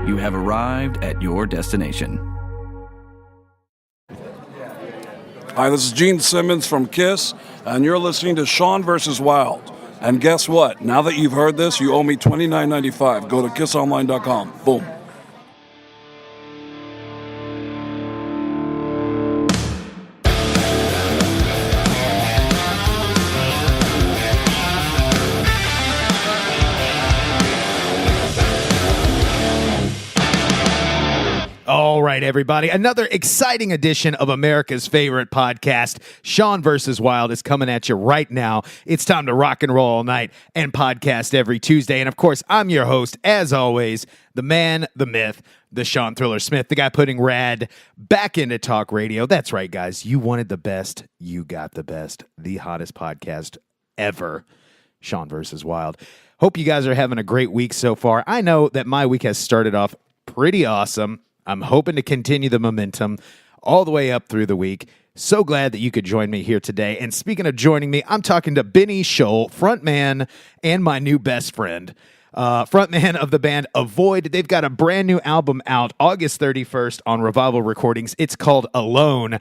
You have arrived at your destination. Hi, this is Gene Simmons from KISS, and you're listening to Sean vs. Wild. And guess what? Now that you've heard this, you owe me $29.95. Go to kissonline.com. Boom. All right, everybody. Another exciting edition of America's favorite podcast, Sean vs. Wild, is coming at you right now. It's time to rock and roll all night and podcast every Tuesday. And, of course, I'm your host, as always, the man, the myth, the Sean Thriller Smith, the guy putting rad back into talk radio. That's right, guys. You wanted the best. You got the best. The hottest podcast ever, Sean vs. Wild. Hope you guys are having a great week so far. I know that my week has started off pretty awesome. I'm hoping to continue the momentum all the way up through the week. So glad that you could join me here today. And speaking of joining me, I'm talking to Benny Scholl, frontman and my new best friend. Frontman of the band Avoid. They've got a brand new album out August 31st on Revival Recordings. It's called Alone.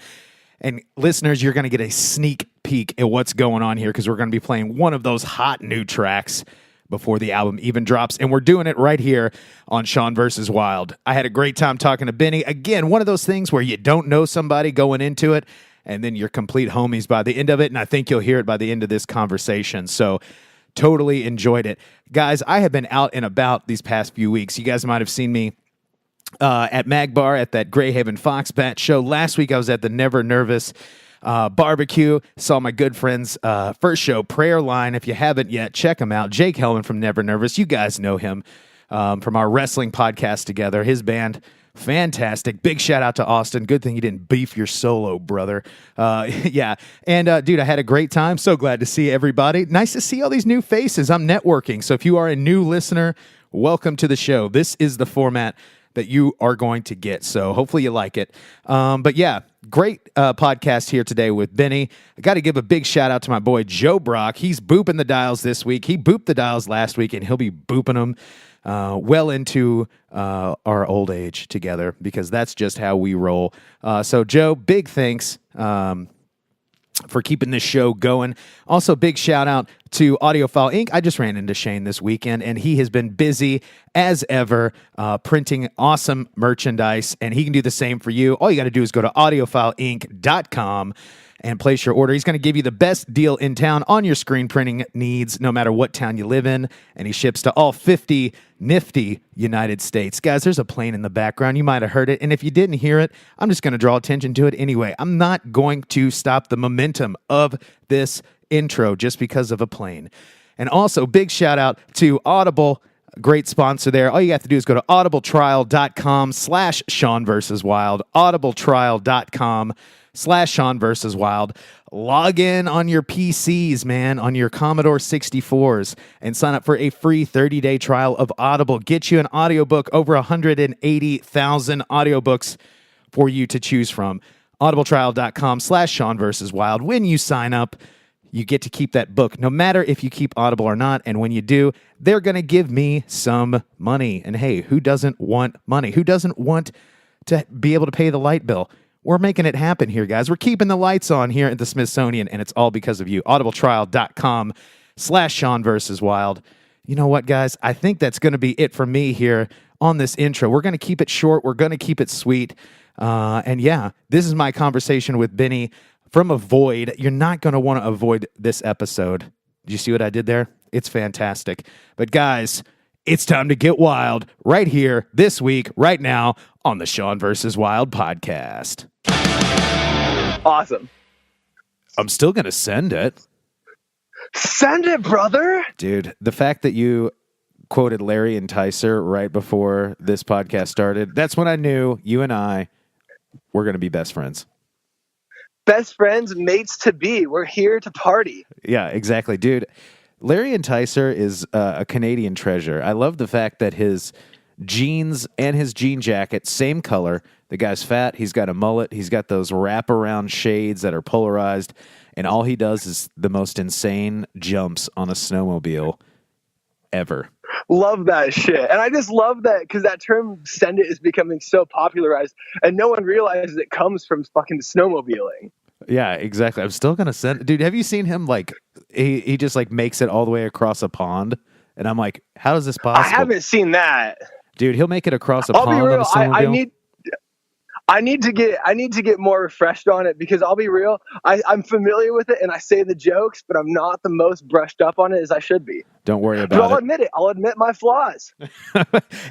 And listeners, you're going to get a sneak peek at what's going on here because we're going to be playing one of those hot new tracks before the album even drops, and we're doing it right here on Sean vs. Wild. I had a great time talking to Benny. Again, one of those things where you don't know somebody going into it, and then you're complete homies by the end of it, and I think you'll hear it by the end of this conversation. So totally enjoyed it. Guys, I have been out and about these past few weeks. You guys might have seen me at Magbar at that Greyhaven Fox Bat show. Last week I was at the Never Nervous barbecue. Saw my good friend's first show, Prayer Line. If you haven't yet, check him out. Jake Hellman from Never Nervous. You guys know him from our wrestling podcast together. His band, fantastic. Big shout out to Austin. Good thing you didn't beef your solo, brother. Yeah. And dude, I had a great time. So glad to see everybody. Nice to see all these new faces. I'm networking. So if you are a new listener, welcome to the show. This is the format that you are going to get. So hopefully you like it. But yeah, great podcast here today with Benny. I got to give a big shout out to my boy Joe Brock. He's booping the dials this week. He booped the dials last week, and he'll be booping them well into our old age together because that's just how we roll. So Joe, big thanks for keeping this show going. Also, big shout out to Audiophile Inc. I just ran into Shane this weekend, and he has been busy as ever printing awesome merchandise, and he can do the same for you. All you got to do is go to audiophileinc.com and place your order. He's going to give you the best deal in town on your screen printing needs, no matter what town you live in, and he ships to all 50 nifty United States. Guys, there's a plane in the background. You might have heard it, and if you didn't hear it, I'm just going to draw attention to it anyway. I'm not going to stop the momentum of this intro just because of a plane. And also, big shout out to Audible. Great sponsor there. All you have to do is go to audibletrial.com/Sean vs. Wild. audibletrial.com/Sean vs. Wild. Log in on your PCs, man, on your Commodore 64s, and sign up for a free 30-day trial of Audible. Get you an audiobook, over 180,000 audiobooks for you to choose from. audibletrial.com/Sean vs. Wild. When you sign up, you get to keep that book, no matter if you keep Audible or not. And when you do, they're going to give me some money. And hey, who doesn't want money? Who doesn't want to be able to pay the light bill? We're making it happen here, guys. We're keeping the lights on here at the Smithsonian, and it's all because of you. audibletrial.com/Sean vs. Wild. You know what, guys? I think that's going to be it for me here on this intro. We're going to keep it short. We're going to keep it sweet. And yeah, this is my conversation with Benny from Avoid. You're not going to want to avoid this episode. Did you see what I did there? It's fantastic. But guys, it's time to get wild right here, this week, right now on the Sean vs. Wild podcast. Awesome. I'm still going to send it. Send it, brother. Dude, the fact that you quoted Larry Enticer right before this podcast started, that's when I knew you and I were going to be best friends. Best friends, mates to be. We're here to party. Yeah, exactly. Dude, Larry Enticer is a Canadian treasure. I love the fact that his jeans and his jean jacket, same color. The guy's fat. He's got a mullet. He's got those wraparound shades that are polarized. And all he does is the most insane jumps on a snowmobile ever. Love that shit. And I just love that because that term "send it" is becoming so popularized, and no one realizes it comes from fucking snowmobiling. Yeah, exactly. I'm still gonna send. Dude, have you seen him? Like, he just like makes it all the way across a pond, and I'm like, how is this possible? I haven't seen that. Dude, he'll make it across a I'll pond be real. on a snowmobile. I need to get more refreshed on it because I'll be real. I'm familiar with it and I say the jokes, but I'm not the most brushed up on it as I should be. Don't worry But about I'll it. admit it. I'll admit my flaws.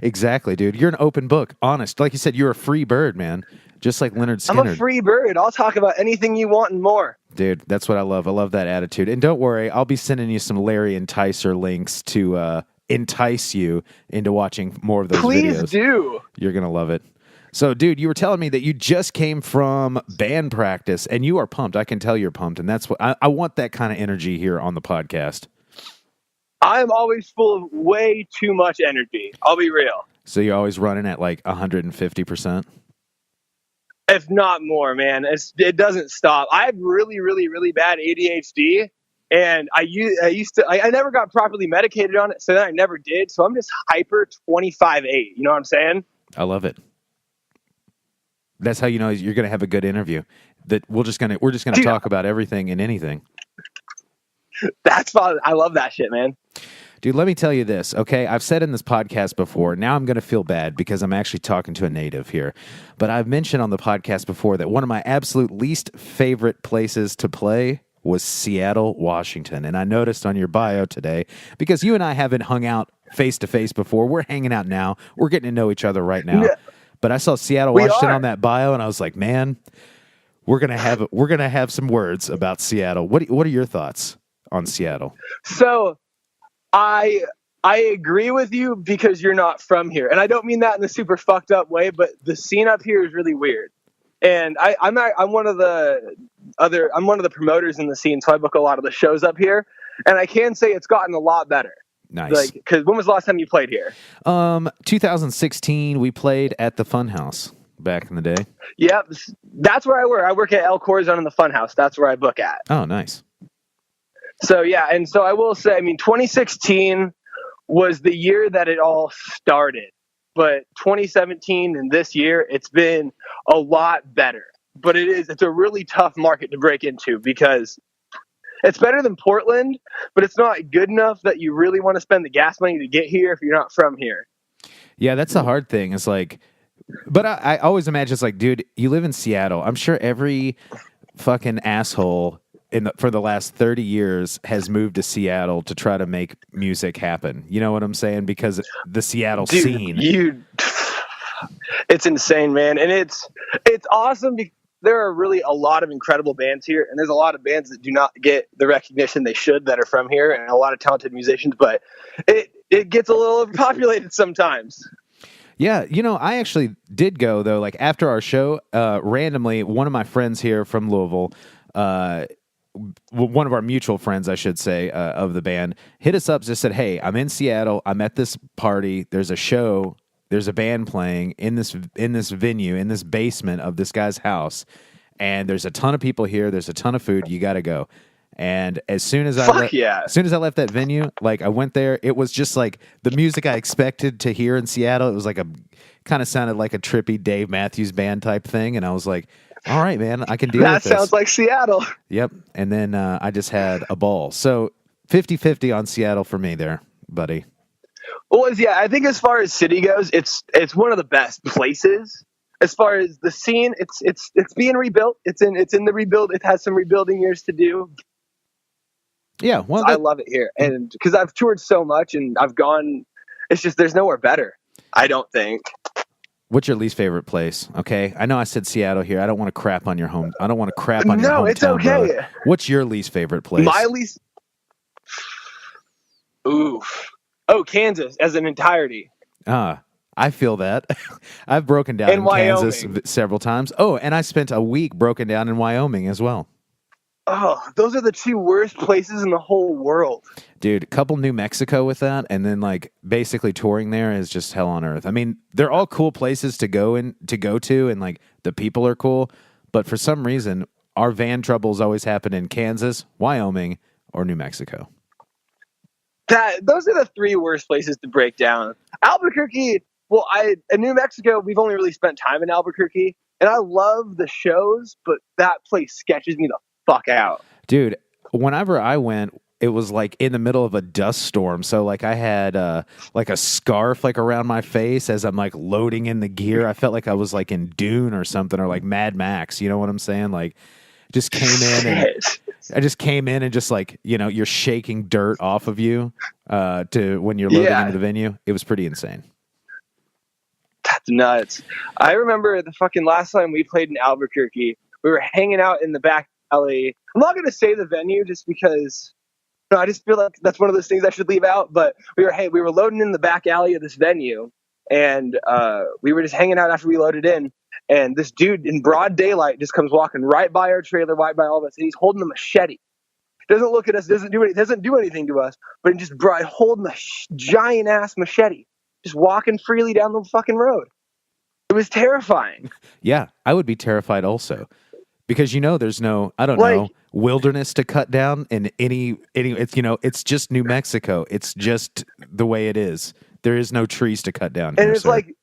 Exactly, dude. You're an open book. Honest. Like you said, you're a free bird, man. Just like Leonard Skinner. I'm a free bird. I'll talk about anything you want and more. Dude, that's what I love. I love that attitude. And don't worry, I'll be sending you some Larry Enticer links to entice you into watching more of those videos. Please do. You're going to love it. So, dude, you were telling me that you just came from band practice, and you are pumped. I can tell you're pumped, and that's what I want. That kind of energy here on the podcast. I'm always full of way too much energy. I'll be real. So you're always running at like 150%? If not more, man. It doesn't stop. I have really, really, really bad ADHD, and I never got properly medicated on it, so then I never did. So I'm just hyper 25/8. You know what I'm saying? I love it. That's how you know you're going to have a good interview. That we're just going to talk about everything and anything. That's fun. I love that shit, man. Dude, let me tell you this, okay? I've said in this podcast before, now I'm going to feel bad because I'm actually talking to a native here. But I've mentioned on the podcast before that one of my absolute least favorite places to play was Seattle, Washington. And I noticed on your bio today, because you and I haven't hung out face-to-face before. We're hanging out now. We're getting to know each other right now. Yeah. But I saw Seattle, Washington on that bio, and I was like, man, we're gonna have some words about Seattle. What are your thoughts on Seattle? So I agree with you because you're not from here. And I don't mean that in a super fucked up way, but the scene up here is really weird. And I'm one of the promoters in the scene, so I book a lot of the shows up here. And I can say it's gotten a lot better. Nice. Like, because when was the last time you played here? 2016, we played at the Funhouse back in the day. Yep, that's where I work. I work at El Corazon in the Funhouse. That's where I book at. Oh, nice. So, yeah, and so I will say, I mean, 2016 was the year that it all started. But 2017 and this year, it's been a lot better. But it's a really tough market to break into because it's better than Portland, but it's not good enough that you really want to spend the gas money to get here if you're not from here. Yeah, that's the hard thing. It's like, but I always imagine it's like, dude, you live in Seattle. I'm sure every fucking asshole for the last 30 years has moved to Seattle to try to make music happen. You know what I'm saying? Because the Seattle scene. It's insane, man. And it's awesome because there are really a lot of incredible bands here, and there's a lot of bands that do not get the recognition they should that are from here, and a lot of talented musicians, but it gets a little overpopulated sometimes. Yeah, you know, I actually did go, though, like after our show, randomly, one of my friends here from Louisville, one of our mutual friends, I should say, of the band, hit us up, just said, hey, I'm in Seattle, I'm at this party, there's a show, there's a band playing in this venue, in this basement of this guy's house, and there's a ton of people here. There's a ton of food. You got to go. And as soon as I left that venue, like I went there, it was just like the music I expected to hear in Seattle. It was like kind of sounded like a trippy Dave Matthews Band type thing, and I was like, all right, man, I can deal with this. That sounds like Seattle. Yep. And then I just had a ball. So 50-50 on Seattle for me there, buddy. Well, yeah, I think as far as city goes, it's one of the best places. As far as the scene, it's being rebuilt. It's in the rebuild. It has some rebuilding years to do. Yeah, well, I love it here, and because I've toured so much and I've gone, it's just there's nowhere better. I don't think. What's your least favorite place? Okay, I know I said Seattle here. I don't want to crap on your home. I don't want to crap on your hometown. No, it's okay. Brother. What's your least favorite place? My least. Oof. Oh, Kansas as an entirety. I feel that. I've broken down in Kansas several times. Oh, and I spent a week broken down in Wyoming as well. Oh, those are the two worst places in the whole world. Dude, couple New Mexico with that, and then like basically touring there is just hell on earth. I mean, they're all cool places to go to, and like the people are cool, but for some reason, our van troubles always happen in Kansas, Wyoming, or New Mexico. Those are the three worst places to break down. Albuquerque, well, in New Mexico, we've only really spent time in Albuquerque, and I love the shows, but that place sketches me the fuck out. Dude, whenever I went, it was like in the middle of a dust storm. So like I had like a scarf like around my face as I'm like loading in the gear. I felt like I was like in Dune or something, or like Mad Max. You know what I'm saying? Like just came in and I just came in and just like, you know, you're shaking dirt off of you to when you're loading into the venue. It was pretty insane. That's nuts. I remember the fucking last time we played in Albuquerque, we were hanging out in the back alley. I'm not going to say the venue just because I just feel like that's one of those things I should leave out. But we were loading in the back alley of this venue, and we were just hanging out after we loaded in. And this dude in broad daylight just comes walking right by our trailer, right by all of us, and he's holding a machete. Doesn't look at us, doesn't do anything to us, but he just holding a giant ass machete, just walking freely down the fucking road. It was terrifying. Yeah, I would be terrified also. Because, you know, there's no, I don't know, wilderness to cut down in any, it's, you know, it's just New Mexico. It's just the way it is. There is no trees to cut down. And it's like,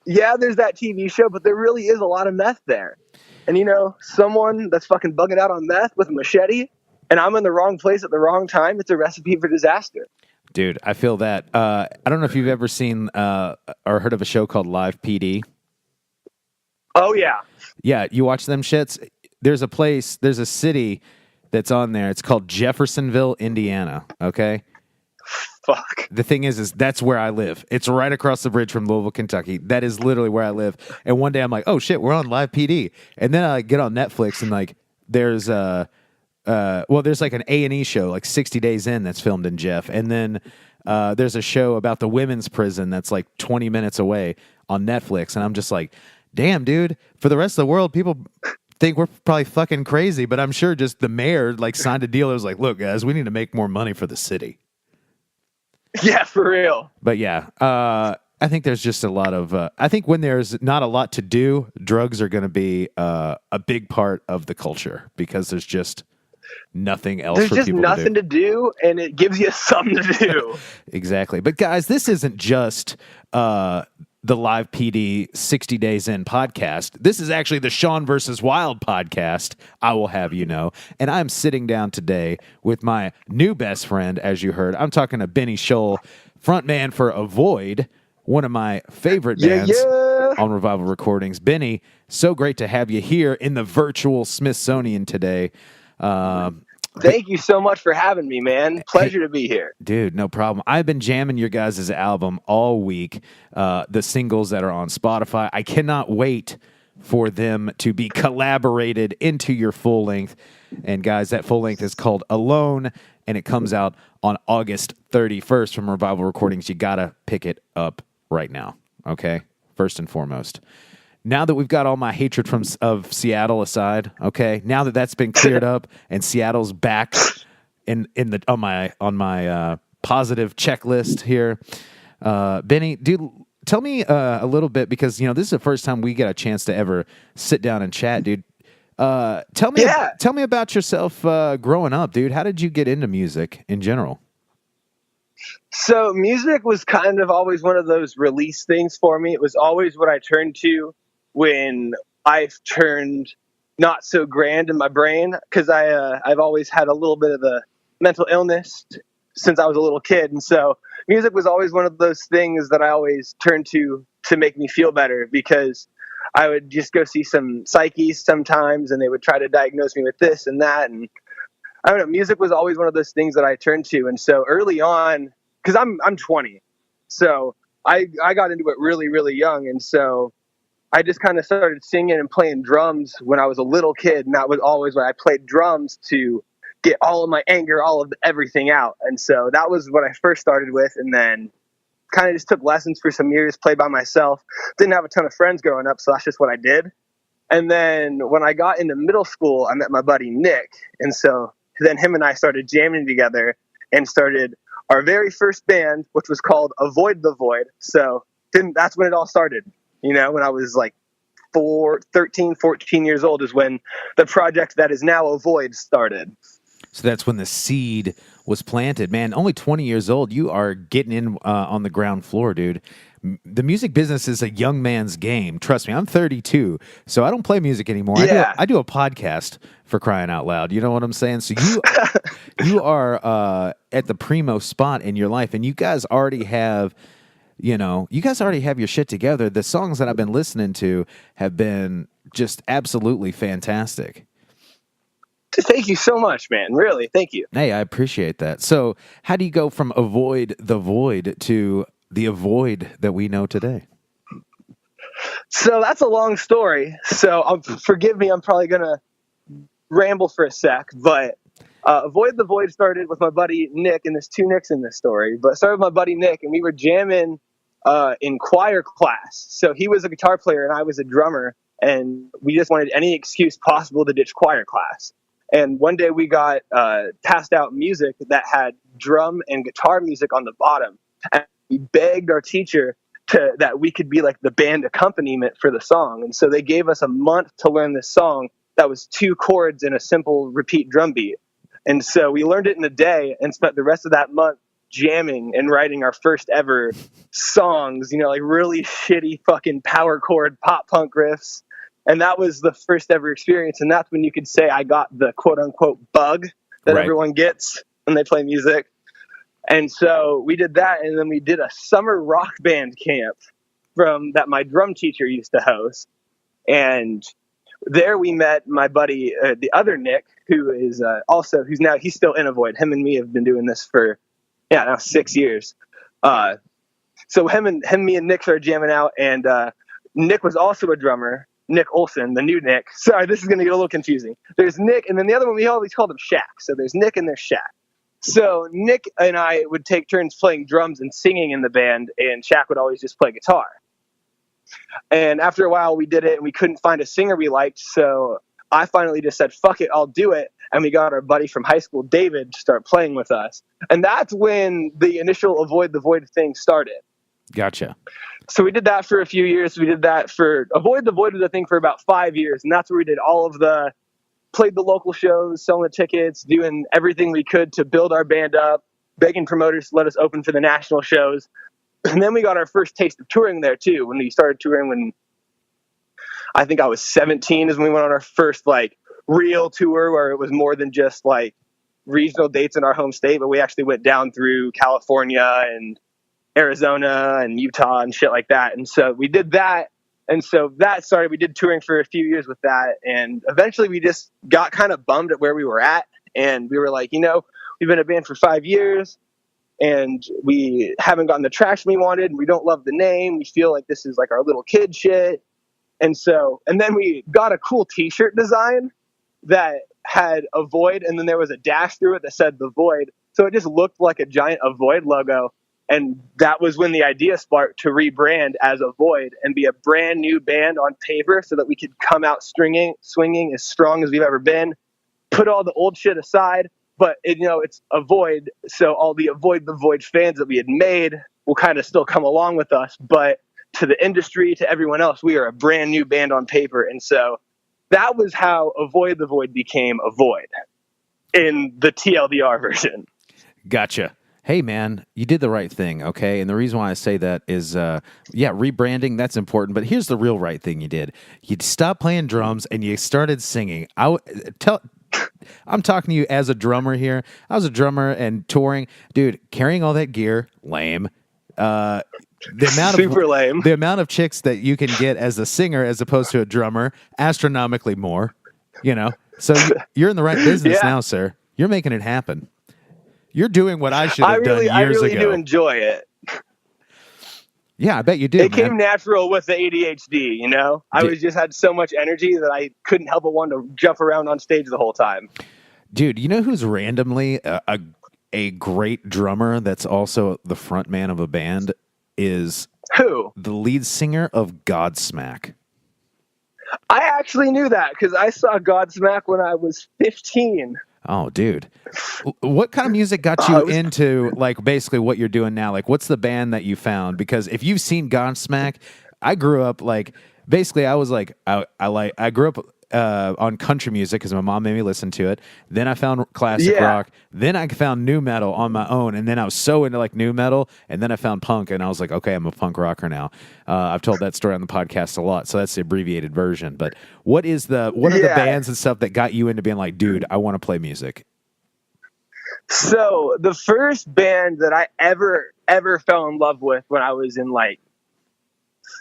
yeah, there's that TV show, but there really is a lot of meth there. And, you know, someone that's fucking bugging out on meth with a machete, and I'm in the wrong place at the wrong time, it's a recipe for disaster. Dude, I feel that. I don't know if you've ever seen or heard of a show called Live PD. Oh, yeah. Yeah, you watch them shits. There's a city that's on there. It's called Jeffersonville, Indiana. Okay. Fuck. The thing is that's where I live. It's right across the bridge from Louisville, Kentucky. That is literally where I live. And one day I'm like, oh shit, we're on Live PD. And then I get on Netflix and like there's there's like an A&E show, like 60 Days In, that's filmed in Jeff. And then there's a show about the women's prison that's like 20 minutes away on Netflix. And I'm just like, damn, dude, for the rest of the world, people think we're probably fucking crazy, but I'm sure just the mayor like signed a deal. It was like, look, guys, we need to make more money for the city. Yeah, for real. But yeah, I think there's just a lot of, I think when there's not a lot to do, drugs are going to be a big part of the culture because there's just nothing else there's for just people nothing to do, and it gives you something to do. Exactly. But guys, this isn't just the Live PD 60 Days In podcast. This is actually the Sean versus Wild podcast, I will have you know. And I'm sitting down today with my new best friend, as you heard. I'm talking to Benny Scholl, frontman for Avoid, one of my favorite bands on Revival Recordings. Benny, so great to have you here in the Virtual Smithsonian today. Thank you so much for having me, man. Pleasure to be here. Dude, no problem. I've been jamming your guys' album all week, the singles that are on Spotify. I cannot wait for them to be collaborated into your full length. And guys, that full length is called Alone, and it comes out on August 31st from Revival Recordings. You got to pick it up right now, okay? First and foremost. Now that we've got all my hatred of Seattle aside, okay, now that that's been cleared up and Seattle's back on my positive checklist here, Benny, dude, tell me a little bit, because you know this is the first time we get a chance to ever sit down and chat, dude. Tell me about yourself growing up, dude. How did you get into music in general? So music was kind of always one of those release things for me. It was always what I turned to when I've turned not so grand in my brain, because I've always had a little bit of a mental illness since I was a little kid. And so music was always one of those things that I always turned to make me feel better, because I would just go see some psyches sometimes and they would try to diagnose me with this and that. And I don't know, music was always one of those things that I turned to. And so early on, because I'm 20, so I got into it really, really young. And so I just kind of started singing and playing drums when I was a little kid, and that was always when I played drums to get all of my anger, all of everything out. And so that was what I first started with, and then kind of just took lessons for some years, played by myself. Didn't have a ton of friends growing up, so that's just what I did. And then when I got into middle school, I met my buddy Nick, and so then him and I started jamming together and started our very first band, which was called Avoid the Void. So that's when it all started. You know, when I was like 13, 14 years old is when the project that is now Avoid started. So that's when the seed was planted. Man, only 20 years old. You are getting in on the ground floor, dude. The music business is a young man's game. Trust me, I'm 32, so I don't play music anymore. Yeah. I do a podcast, for crying out loud. You know what I'm saying? So you are at the primo spot in your life, and you guys already have your shit together. The songs that I've been listening to have been just absolutely fantastic. Thank you so much, man. Really, thank you. Hey, I appreciate that. So how do you go from Avoid the Void to the Avoid that we know today? So that's a long story. So forgive me, I'm probably going to ramble for a sec, but Avoid the Void started with my buddy Nick, and there's two Nicks in this story, but it started with my buddy Nick, and we were jamming in choir class. So he was a guitar player and I was a drummer, and we just wanted any excuse possible to ditch choir class. And one day we got passed out music that had drum and guitar music on the bottom. And we begged our teacher that we could be like the band accompaniment for the song. And so they gave us a month to learn this song that was 2 chords and a simple repeat drum beat. And so we learned it in a day and spent the rest of that month jamming and writing our first ever songs, like really shitty fucking power chord pop punk riffs. And that was the first ever experience. And that's when you could say I got the quote unquote bug that everyone gets when they play music. And so we did that. And then we did a summer rock band camp that my drum teacher used to host. And there we met my buddy, the other Nick, who is he's still in Avoid. Him and me have been doing this for, now 6 years. So me and Nick started jamming out. And Nick was also a drummer. Nick Olson, the new Nick. Sorry, this is going to get a little confusing. There's Nick, and then the other one, we always called him Shaq. So there's Nick and there's Shaq. So Nick and I would take turns playing drums and singing in the band, and Shaq would always just play guitar. And after a while, we did it, and we couldn't find a singer we liked, so I finally just said, fuck it, I'll do it. And we got our buddy from high school, David, to start playing with us. And that's when the initial Avoid the Void thing started. Gotcha. So we did that for a few years. We did that for Avoid the Void was a thing for about 5 years. And that's where we did played the local shows, selling the tickets, doing everything we could to build our band up, begging promoters to let us open for the national shows. And then we got our first taste of touring there too. When we started touring, when I think I was 17 is when we went on our first real tour where it was more than just regional dates in our home state, but we actually went down through California and Arizona and Utah and shit like that. And so we did that. And so that started, we did touring for a few years with that. And eventually we just got kind of bummed at where we were at. And we were like, we've been a band for 5 years and we haven't gotten the traction we wanted. And we don't love the name. We feel like this is our little kid shit. And then we got a cool t-shirt design that had a void. And then there was a dash through it that said the void. So it just looked like a giant Avoid logo. And that was when the idea sparked to rebrand as Avoid and be a brand new band on paper so that we could come out swinging as strong as we've ever been, put all the old shit aside, but it's Avoid. So all the Avoid the Void fans that we had made will kind of still come along with us. But to the industry, to everyone else, we are a brand new band on paper. And so that was how Avoid the Void became Avoid in the TLDR version. Gotcha. Hey, man, you did the right thing, okay? And the reason why I say that is, rebranding, that's important. But here's the real right thing you did. You stopped playing drums and you started singing. I'm talking to you as a drummer here. I was a drummer and touring. Dude, carrying all that gear, lame. Super lame. The amount of chicks that you can get as a singer as opposed to a drummer, astronomically more, So you're in the right business now, sir. You're making it happen. You're doing what I should have done years ago. I really do enjoy it. Yeah, I bet you do. It came natural with the ADHD, I just had so much energy that I couldn't help but want to jump around on stage the whole time. Dude, you know who's randomly a great drummer that's also the front man of a band is who? The lead singer of Godsmack. I actually knew that because I saw Godsmack when I was 15. Oh, dude. What kind of music got you into, basically what you're doing now? What's the band that you found? Because if you've seen Godsmack, I grew up, basically I was I grew up on country music because my mom made me listen to it. Then I found classic rock. Then I found new metal on my own, and then I was so into like new metal. And then I found punk, and I was like, okay, I'm a punk rocker now. I've told that story on the podcast a lot, so that's the abbreviated version. But what are the bands and stuff that got you into being like, dude, I want to play music? So the first band that I ever fell in love with when I was in like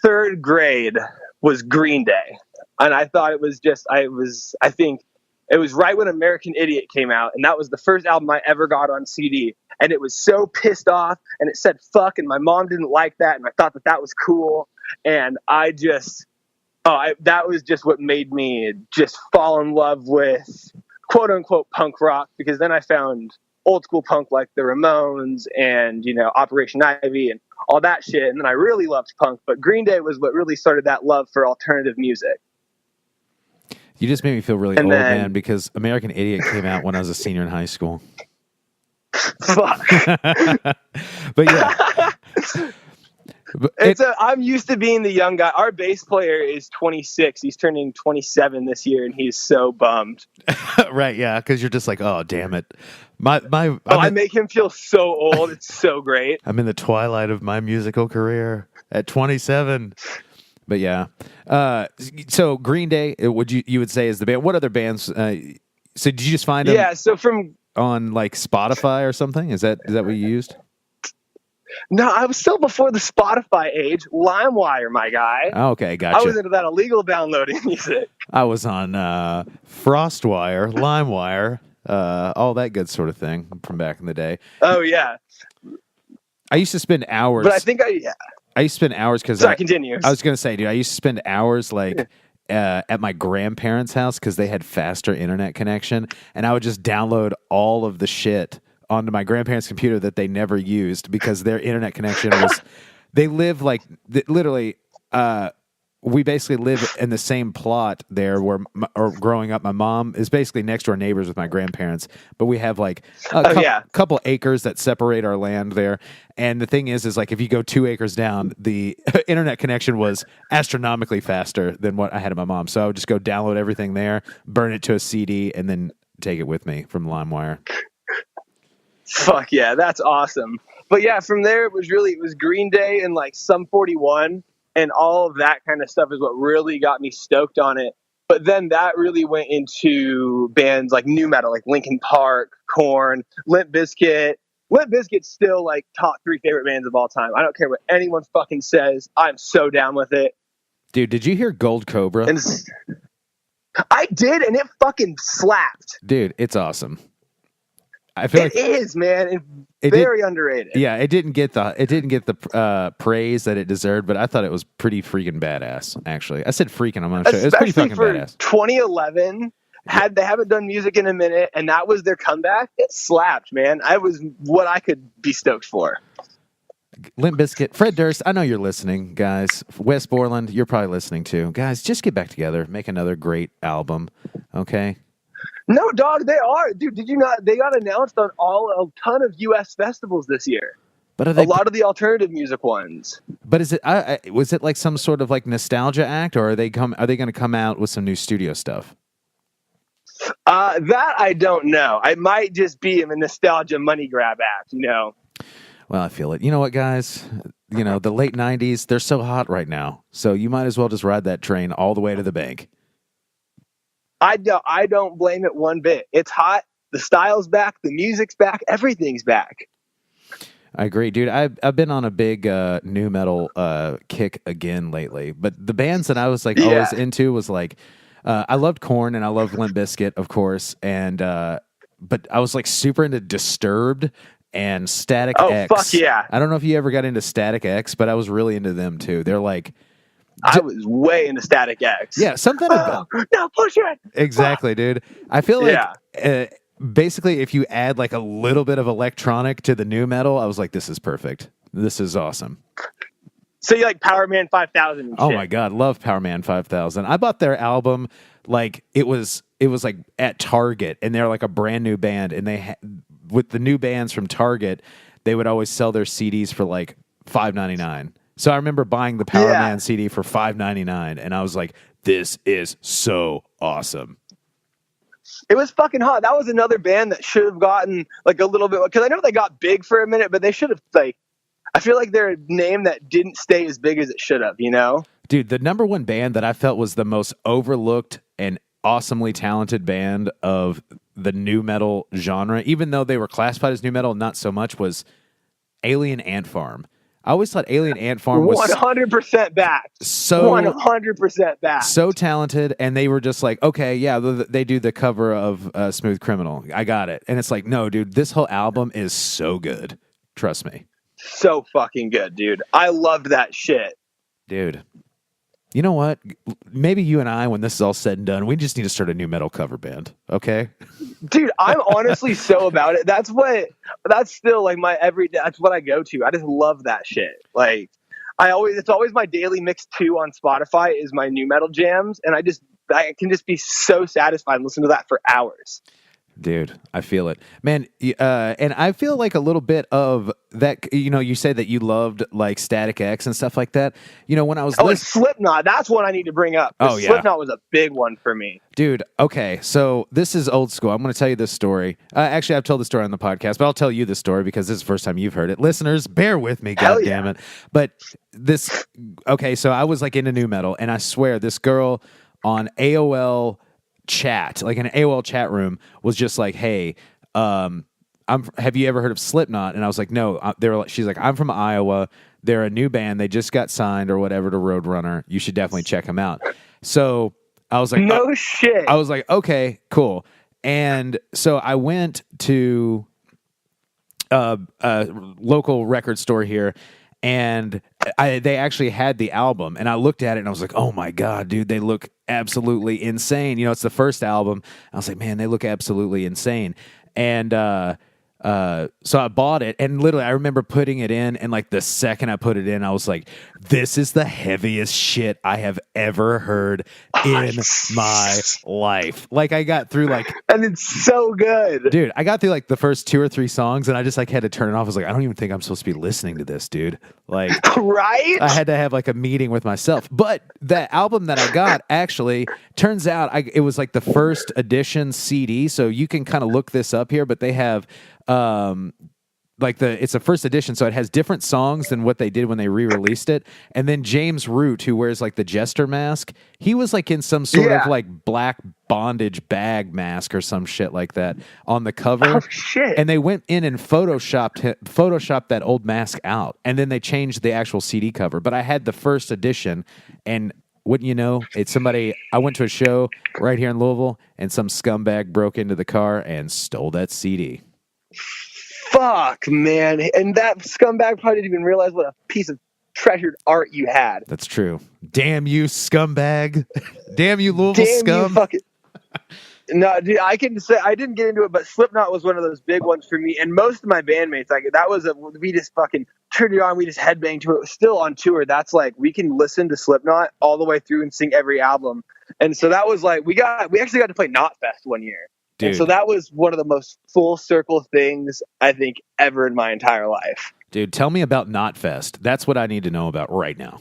third grade was Green Day. And I thought I think it was right when American Idiot came out. And that was the first album I ever got on CD. And it was so pissed off, and it said fuck. And my mom didn't like that. And I thought that was cool. And that was just what made me just fall in love with quote unquote punk rock, because then I found old school punk like the Ramones and, Operation Ivy and all that shit. And then I really loved punk, but Green Day was what really started that love for alternative music. You just made me feel really old, man, because American Idiot came out when I was a senior in high school. Fuck. But yeah. I'm used to being the young guy. Our bass player is 26. He's turning 27 this year, and he's so bummed. Right, yeah, because you're just like, oh, damn it. I make him feel so old. It's so great. I'm in the twilight of my musical career at 27. But yeah. So Green Day, you would say is the band. What other bands? So did you just find them? Yeah, so on like Spotify or something? Is that what you used? No, I was still before the Spotify age. LimeWire, my guy. Okay, gotcha. I was into that illegal downloading music. I was on FrostWire, LimeWire, all that good sort of thing from back in the day. Oh, yeah. I used to spend hours. But I think I used to spend hours because continue. I was going to say, dude, I used to spend hours like at my grandparents' house because they had faster internet connection, and I would just download all of the shit onto my grandparents' computer that they never used because their internet connection was. They live like literally. We basically live in the same plot there where, or growing up, my mom is basically next door neighbors with my grandparents, but we have like a couple acres that separate our land there. And the thing is like if you go 2 acres down, the internet connection was astronomically faster than what I had at my mom. So I would just go download everything there, burn it to a CD, and then take it with me from LimeWire. Fuck yeah, that's awesome. But yeah, from there it was Green Day and like Sum 41. And all of that kind of stuff is what really got me stoked on it. But then that really went into bands like new metal, like Linkin Park, Korn, Limp Bizkit. Limp Bizkit's still like top 3 favorite bands of all time. I don't care what anyone fucking says. I'm so down with it. Dude, did you hear Gold Cobra? I did, and it fucking slapped. Dude, it's awesome. I feel it is, man. Very underrated. Yeah, it didn't get the praise that it deserved, but I thought it was pretty freaking badass. Actually, I said freaking. I'm not sure. It was pretty fucking badass. 2011, they haven't done music in a minute, and that was their comeback. It slapped, man. I was what I could be stoked for. Limp Bizkit, Fred Durst. I know you're listening, guys. Wes Borland, you're probably listening too, guys. Just get back together, make another great album, okay? No, dog, they are. Dude, did you not? They got announced on a ton of U.S. festivals this year. But are they, a lot of the alternative music ones. But is it? Was it like some sort of like nostalgia act, or are they going to come out with some new studio stuff? That I don't know. I might just be a nostalgia money grab act, Well, I feel it. You know what, guys? The late 90s, they're so hot right now. So you might as well just ride that train all the way to the bank. I don't blame it one bit. It's hot. The style's back. The music's back. Everything's back. I agree, dude. I've been on a big new metal kick again lately. But the bands that I was like always into was like I loved Korn and I loved Limp Bizkit, of course. And but I was like super into Disturbed and Static X. Oh, fuck yeah. I don't know if you ever got into Static X, but I was really into them too. They're like I was way into Static X. Yeah, something about... No, push it! Exactly, dude. I feel like basically if you add like a little bit of electronic to the new metal, I was like, this is perfect. This is awesome. So you like Power Man 5000 and Oh shit. my God, love Power Man 5000. I bought their album like it was like at Target, and they're like a brand new band, and they with the new bands from Target, they would always sell their CDs for like $5.99. So I remember buying the Power Man CD for $5.99, and I was like, this is so awesome. It was fucking hot. That was another band that should have gotten like a little bit, because I know they got big for a minute, but they should have like, I feel like they're a name that didn't stay as big as it should have, you know? Dude, the number one band that I felt was the most overlooked and awesomely talented band of the new metal genre, even though they were classified as new metal, not so much, was Alien Ant Farm. I always thought Alien Ant Farm was 100% back. So 100% back. So talented, and they were just like, okay, yeah, they do the cover of Smooth Criminal. I got it. And it's like, no, dude, this whole album is so good. Trust me. So fucking good, dude. I loved that shit. Dude. You know what? Maybe you and I, when this is all said and done, we just need to start a new metal cover band, okay? Dude, I'm honestly so about it. That's still like my everyday, that's what I go to. I just love that shit. Like, it's always my daily mix 2 on Spotify is my new metal jams, and I can just be so satisfied and listen to that for hours. Dude, I feel it, man. And I feel like a little bit of that. You know, you say that you loved like Static X and stuff like that. You know, when I was and Slipknot, that's what I need to bring up. Oh yeah, Slipknot was a big one for me, dude. Okay, so this is old school. I'm going to tell you this story. Actually, I've told the story on the podcast, but I'll tell you the story because this is the first time you've heard it. Listeners, bear with me, God damn it. But this, okay, so I was like into new metal, and I swear this girl on AOL chat, like in an AOL chat room, was just like, hey, have you ever heard of Slipknot? And I was like, no. She's like, I'm from Iowa. They're a new band. They just got signed or whatever to Roadrunner. You should definitely check them out. So I was like, no shit. I was like, okay, cool. And so I went to a local record store here, and they actually had the album, and I looked at it and I was like, oh my God, dude, they look absolutely insane. You know, it's the first album. I was like, man, they look absolutely insane. And so I bought it, and literally I remember putting it in, and like the second I put it in, I was like, this is the heaviest shit I have ever heard in my life. Like I got through like, and it's so good, dude. I got through like the first 2 or 3 songs, and I just like had to turn it off. I was like, I don't even think I'm supposed to be listening to this, dude. Like, right? I had to have like a meeting with myself. But the album that I got actually turns out it was like the first edition CD, so you can kind of look this up here. But they have it's a first edition, so it has different songs than what they did when they re-released it. And then James Root, who wears like the jester mask, he was like in some sort of like black bondage bag mask or some shit like that on the cover. Oh shit. And they went in and photoshopped that old mask out, and then they changed the actual CD cover. But I had the first edition, and wouldn't you know, I went to a show right here in Louisville, and some scumbag broke into the car and stole that CD. Fuck, man. And that scumbag probably didn't even realize what a piece of treasured art you had. That's true. Damn you, scumbag. Damn you, Louisville scum. You fucking... No, dude, I can say I didn't get into it, but Slipknot was one of those big ones for me. And most of my bandmates, we just fucking turned it on. We just headbanged to it. Still on tour. That's like, we can listen to Slipknot all the way through and sing every album. And so that was like, we actually got to play Knotfest one year. Dude. And so that was one of the most full circle things I think ever in my entire life. Dude, tell me about Knotfest. That's what I need to know about right now.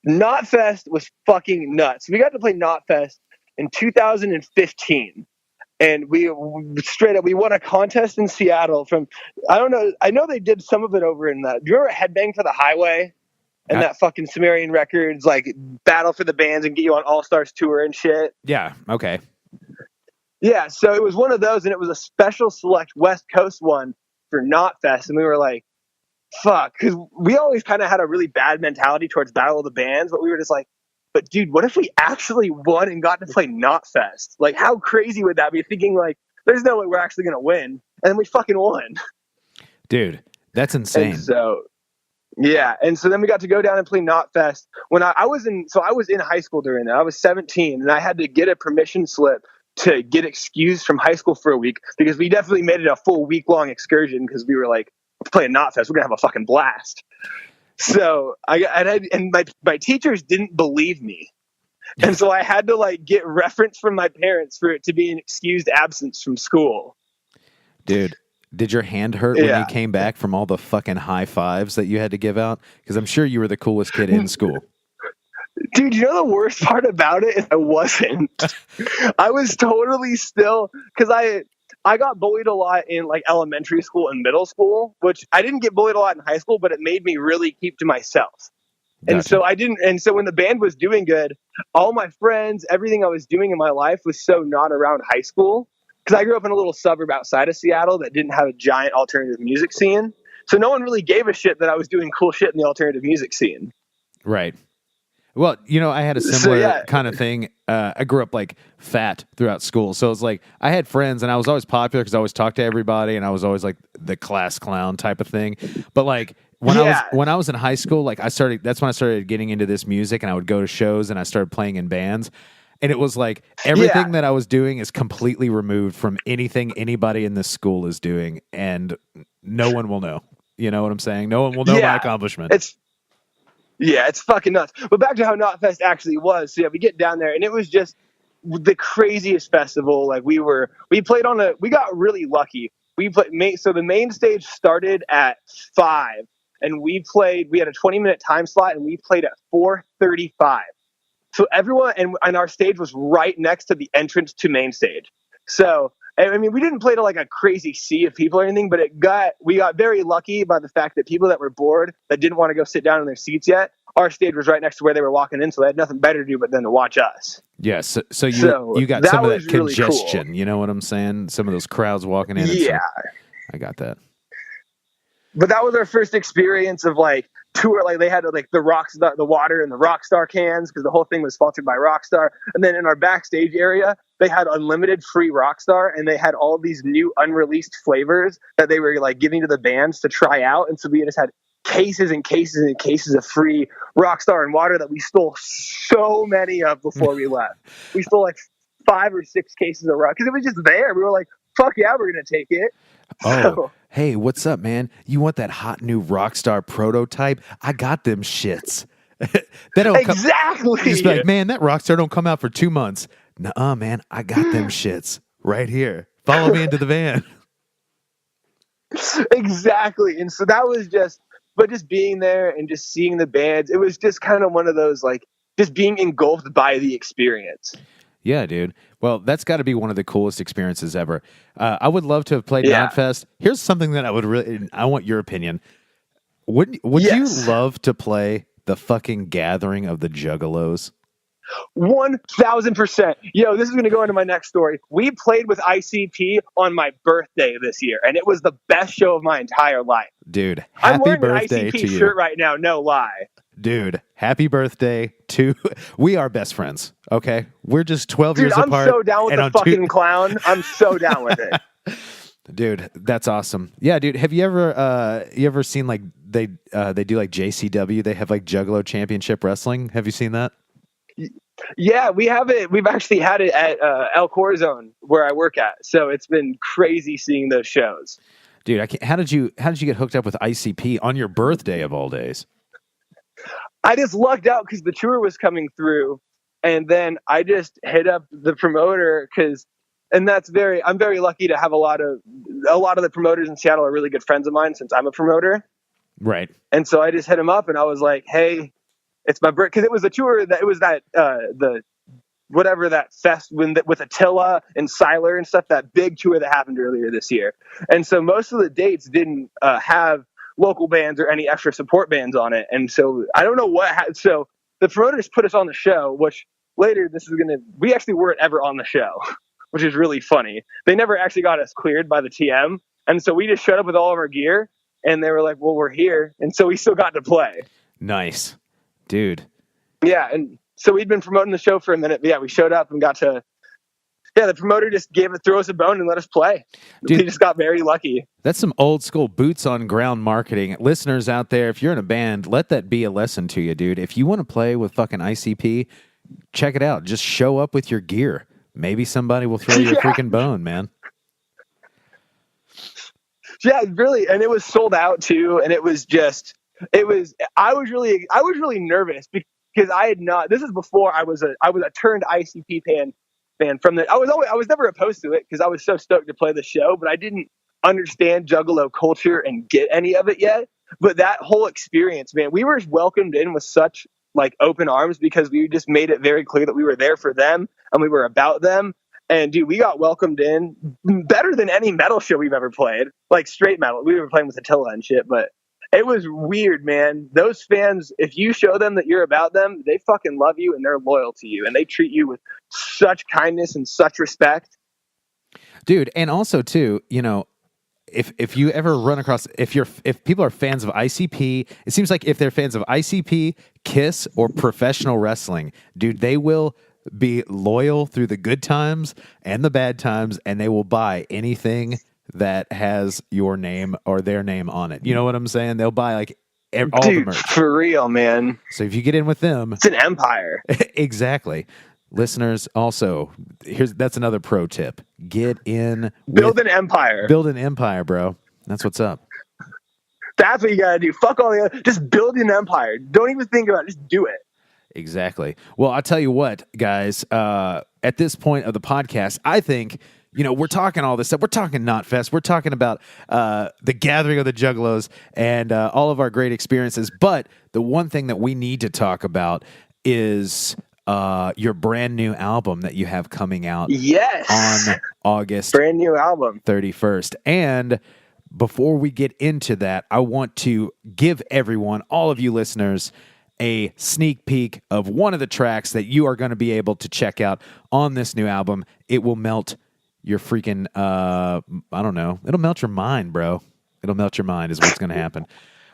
Knotfest was fucking nuts. We got to play Knotfest in 2015, and we won a contest in Seattle from, I don't know, I know they did some of it over in do you remember Headbang for the Highway? And that fucking Sumerian Records, like, battle for the bands and get you on All-Stars tour and shit. Yeah, okay. Yeah, so it was one of those, and it was a special select West Coast one for Knotfest, and we were like, fuck, because we always kind of had a really bad mentality towards Battle of the Bands, but we were just like, but dude, what if we actually won and got to play Knotfest? Like, how crazy would that be? Thinking like, there's no way we're actually going to win, and then we fucking won. Dude, that's insane. And so, yeah, and so then we got to go down and play Knotfest. When I was in high school during that. I was 17, and I had to get a permission slip to get excused from high school for a week, because we definitely made it a full week-long excursion, because we were like, we're playing Knotfest, we're gonna have a fucking blast. So my teachers didn't believe me, and so I had to like get reference from my parents for it to be an excused absence from school. Dude, did your hand hurt when you came back from all the fucking high fives that you had to give out? Because I'm sure you were the coolest kid in school. Dude, you know the worst part about it is I wasn't. I was totally still, because I got bullied a lot in like elementary school and middle school, which I didn't get bullied a lot in high school, but it made me really keep to myself. Gotcha. And so I didn't. And so when the band was doing good, all my friends, everything I was doing in my life was so not around high school, because I grew up in a little suburb outside of Seattle that didn't have a giant alternative music scene. So no one really gave a shit that I was doing cool shit in the alternative music scene. Right. Well, I had a similar kind of thing. I grew up like fat throughout school. So it was like I had friends and I was always popular because I always talked to everybody and I was always like the class clown type of thing. But like when I was in high school, like that's when I started getting into this music and I would go to shows and I started playing in bands. And it was like everything that I was doing is completely removed from anything anybody in this school is doing. And no one will know. You know what I'm saying? No one will know my accomplishment. It's fucking nuts. But back to how Knotfest actually was. So yeah, we get down there and it was just the craziest festival. Like we got really lucky. So the main stage started at 5 and we had a 20-minute time slot and we played at 4:35. So everyone, and our stage was right next to the entrance to main stage. So, I mean, we didn't play to like a crazy sea of people or anything, but we got very lucky by the fact that people that were bored, that didn't want to go sit down in their seats yet, our stage was right next to where they were walking in, so they had nothing better to do but then to watch us. Yes, so you got some of that congestion, really cool. You know what I'm saying? Some of those crowds walking in. Yeah. I got that. But that was our first experience of like tour. Like they had like the water and the Rockstar cans because the whole thing was sponsored by Rockstar. And then in our backstage area, they had unlimited free Rockstar, and they had all these new unreleased flavors that they were like giving to the bands to try out. And so we just had cases and cases and cases of free Rockstar and water that we stole so many of before we left. We stole like 5 or 6 cases of Rockstar because it was just there. We were like, fuck yeah, we're going to take it. Oh, hey, what's up, man? You want that hot new Rockstar prototype? I got them shits. Exactly. Just be like, man, that Rockstar don't come out for 2 months. Nuh-uh, man, I got them shits right here. Follow me into the van. Exactly. And so that was just being there and just seeing the bands, it was just kind of one of those, like, just being engulfed by the experience. Yeah, dude. Well, that's got to be one of the coolest experiences ever. I would love to have played Knotfest. Here's something that I want your opinion. Would you love to play the fucking gathering of the Juggalos? 1,000%. Yo, this is going to go into my next story. We played with ICP on my birthday this year, and it was the best show of my entire life. Dude, happy birthday an ICP to you. Shirt right now, no lie. Dude, happy birthday to... We are best friends, okay? We're just 12 years apart. I'm so down with the fucking clown. I'm so down with it. Dude, that's awesome. Yeah, dude, have you ever seen like they do like JCW? They have like Juggalo Championship Wrestling. Have you seen that? Yeah, we have it. We've actually had it at El Corazon where I work at. So it's been crazy seeing those shows. Dude, how did you get hooked up with ICP on your birthday of all days? I just lucked out because the tour was coming through, and then I just hit up the promoter I'm very lucky to have a lot of the promoters in Seattle are really good friends of mine since I'm a promoter. Right. And so I just hit him up and I was like, hey, it's my birthday. Because it was a tour that fest with Attila and Siler and stuff, that big tour that happened earlier this year. And so most of the dates didn't have local bands or any extra support bands on it. And so I don't know so the promoters put us on the show, which later we actually weren't ever on the show, which is really funny. They never actually got us cleared by the TM. And so we just showed up with all of our gear and they were like, well, we're here. And so we still got to play. Nice. Dude. Yeah. And so we'd been promoting the show for a minute. But yeah, we showed up and got to, the promoter just threw us a bone and let us play. Dude, we just got very lucky. That's some old school boots on ground marketing. Listeners out there, if you're in a band, let that be a lesson to you, dude. If you want to play with fucking ICP, check it out. Just show up with your gear. Maybe somebody will throw you a freaking bone, man. Yeah, really. And it was sold out too. And I was really nervous because I had not, this is before I was a turned ICP fan from I was never opposed to it because I was so stoked to play the show, but I didn't understand Juggalo culture and get any of it yet. But that whole experience, man, we were welcomed in with such like open arms because we just made it very clear that we were there for them and we were about them. And dude, we got welcomed in better than any metal show we've ever played. Like straight metal. We were playing with Attila and shit, but it was weird, man. Those fans, if you show them that you're about them, they fucking love you and they're loyal to you and they treat you with such kindness and such respect. Dude, and also too, you know, if you ever run across, if people are fans of ICP, it seems like if they're fans of ICP, KISS, or professional wrestling, dude, they will be loyal through the good times and the bad times, and they will buy anything that has your name or their name on it. You know what I'm saying? They'll buy like all the merch. For real, man. So if you get in with them, it's an empire. Exactly. Listeners, also, that's another pro tip. Get in. Build an empire. Build an empire, bro. That's what's up. That's what you gotta do. Fuck all the other. Just build an empire. Don't even think about it. Just do it. Exactly. Well, I'll tell you what, guys. At this point of the podcast, I think, you know, we're talking all this stuff. We're talking Knotfest. We're talking about the gathering of the Juggalos and all of our great experiences. But the one thing that we need to talk about is your brand new album that you have coming out on August brand new album 31st. And before we get into that, I want to give everyone, all of you listeners, a sneak peek of one of the tracks that you are going to be able to check out on this new album. It will melt your freaking I don't know, it'll melt your mind, bro. It'll melt your mind is what's going to happen.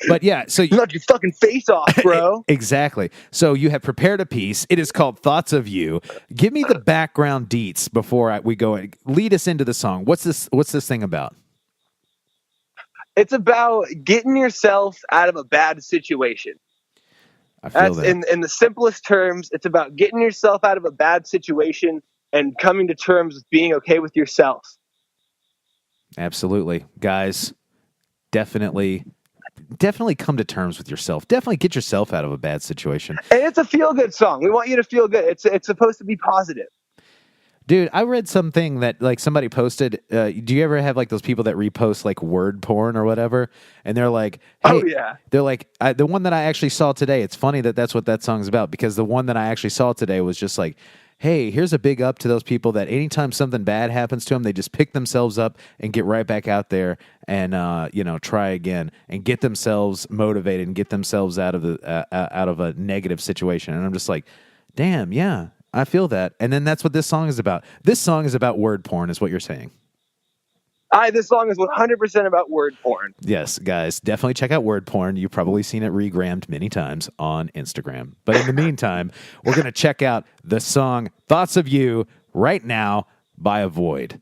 But yeah, so you knock your fucking face off, bro. Exactly. So you have prepared a piece. It is called "Thoughts of You." Give me the background deets before we go. Lead us into the song. What's this thing about? It's about getting yourself out of a bad situation. I feel that. In the simplest terms, it's about getting yourself out of a bad situation and coming to terms with being okay with yourself. Absolutely, guys. Definitely come to terms with yourself. Definitely get yourself out of a bad situation. And it's a feel-good song. We want you to feel good. It's supposed to be positive. Dude, I read something that like somebody posted. Do you ever have like those people that repost like word porn or whatever? And they're like, hey, oh yeah. They're like, the one that I actually saw today. It's funny that that's what that song's about, because the one that I actually saw today was just like, hey, here's a big up to those people that anytime something bad happens to them, they just pick themselves up and get right back out there and try again and get themselves motivated and get themselves out of a negative situation. And I'm just like, damn, yeah, I feel that. And then that's what this song is about. This song is about word porn, is what you're saying. This song is 100% about word porn. Yes, guys, definitely check out word porn. You've probably seen it regrammed many times on Instagram. But in the meantime, we're going to check out the song Thoughts of You right now by Avoid.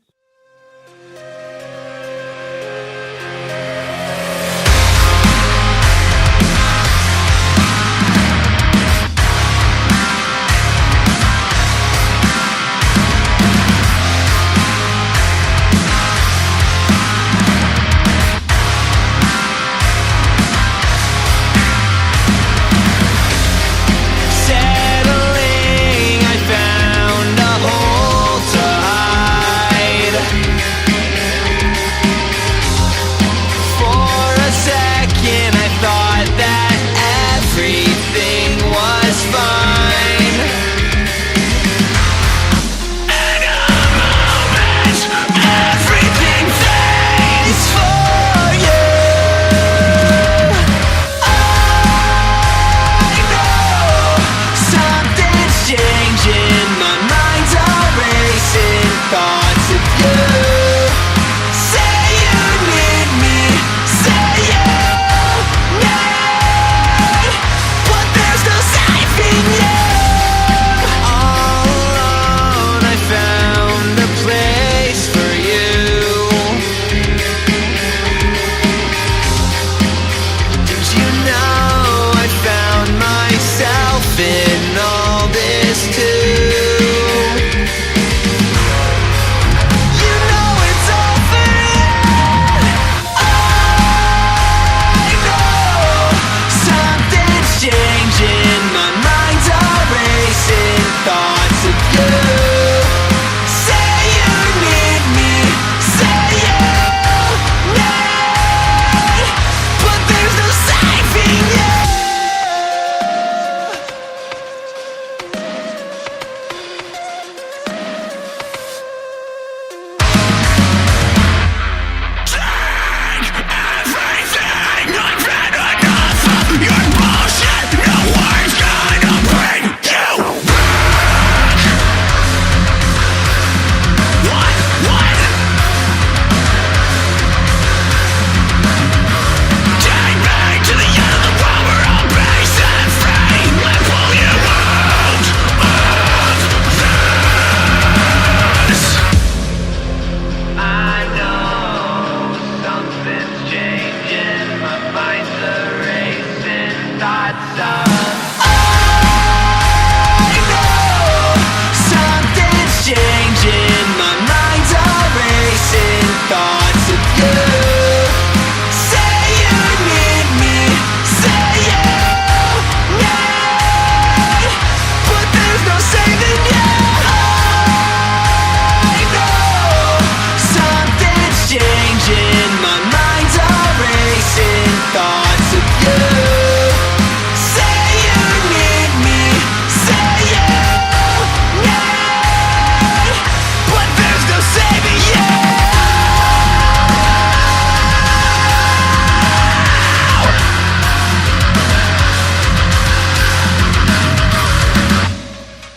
But there's no saving you.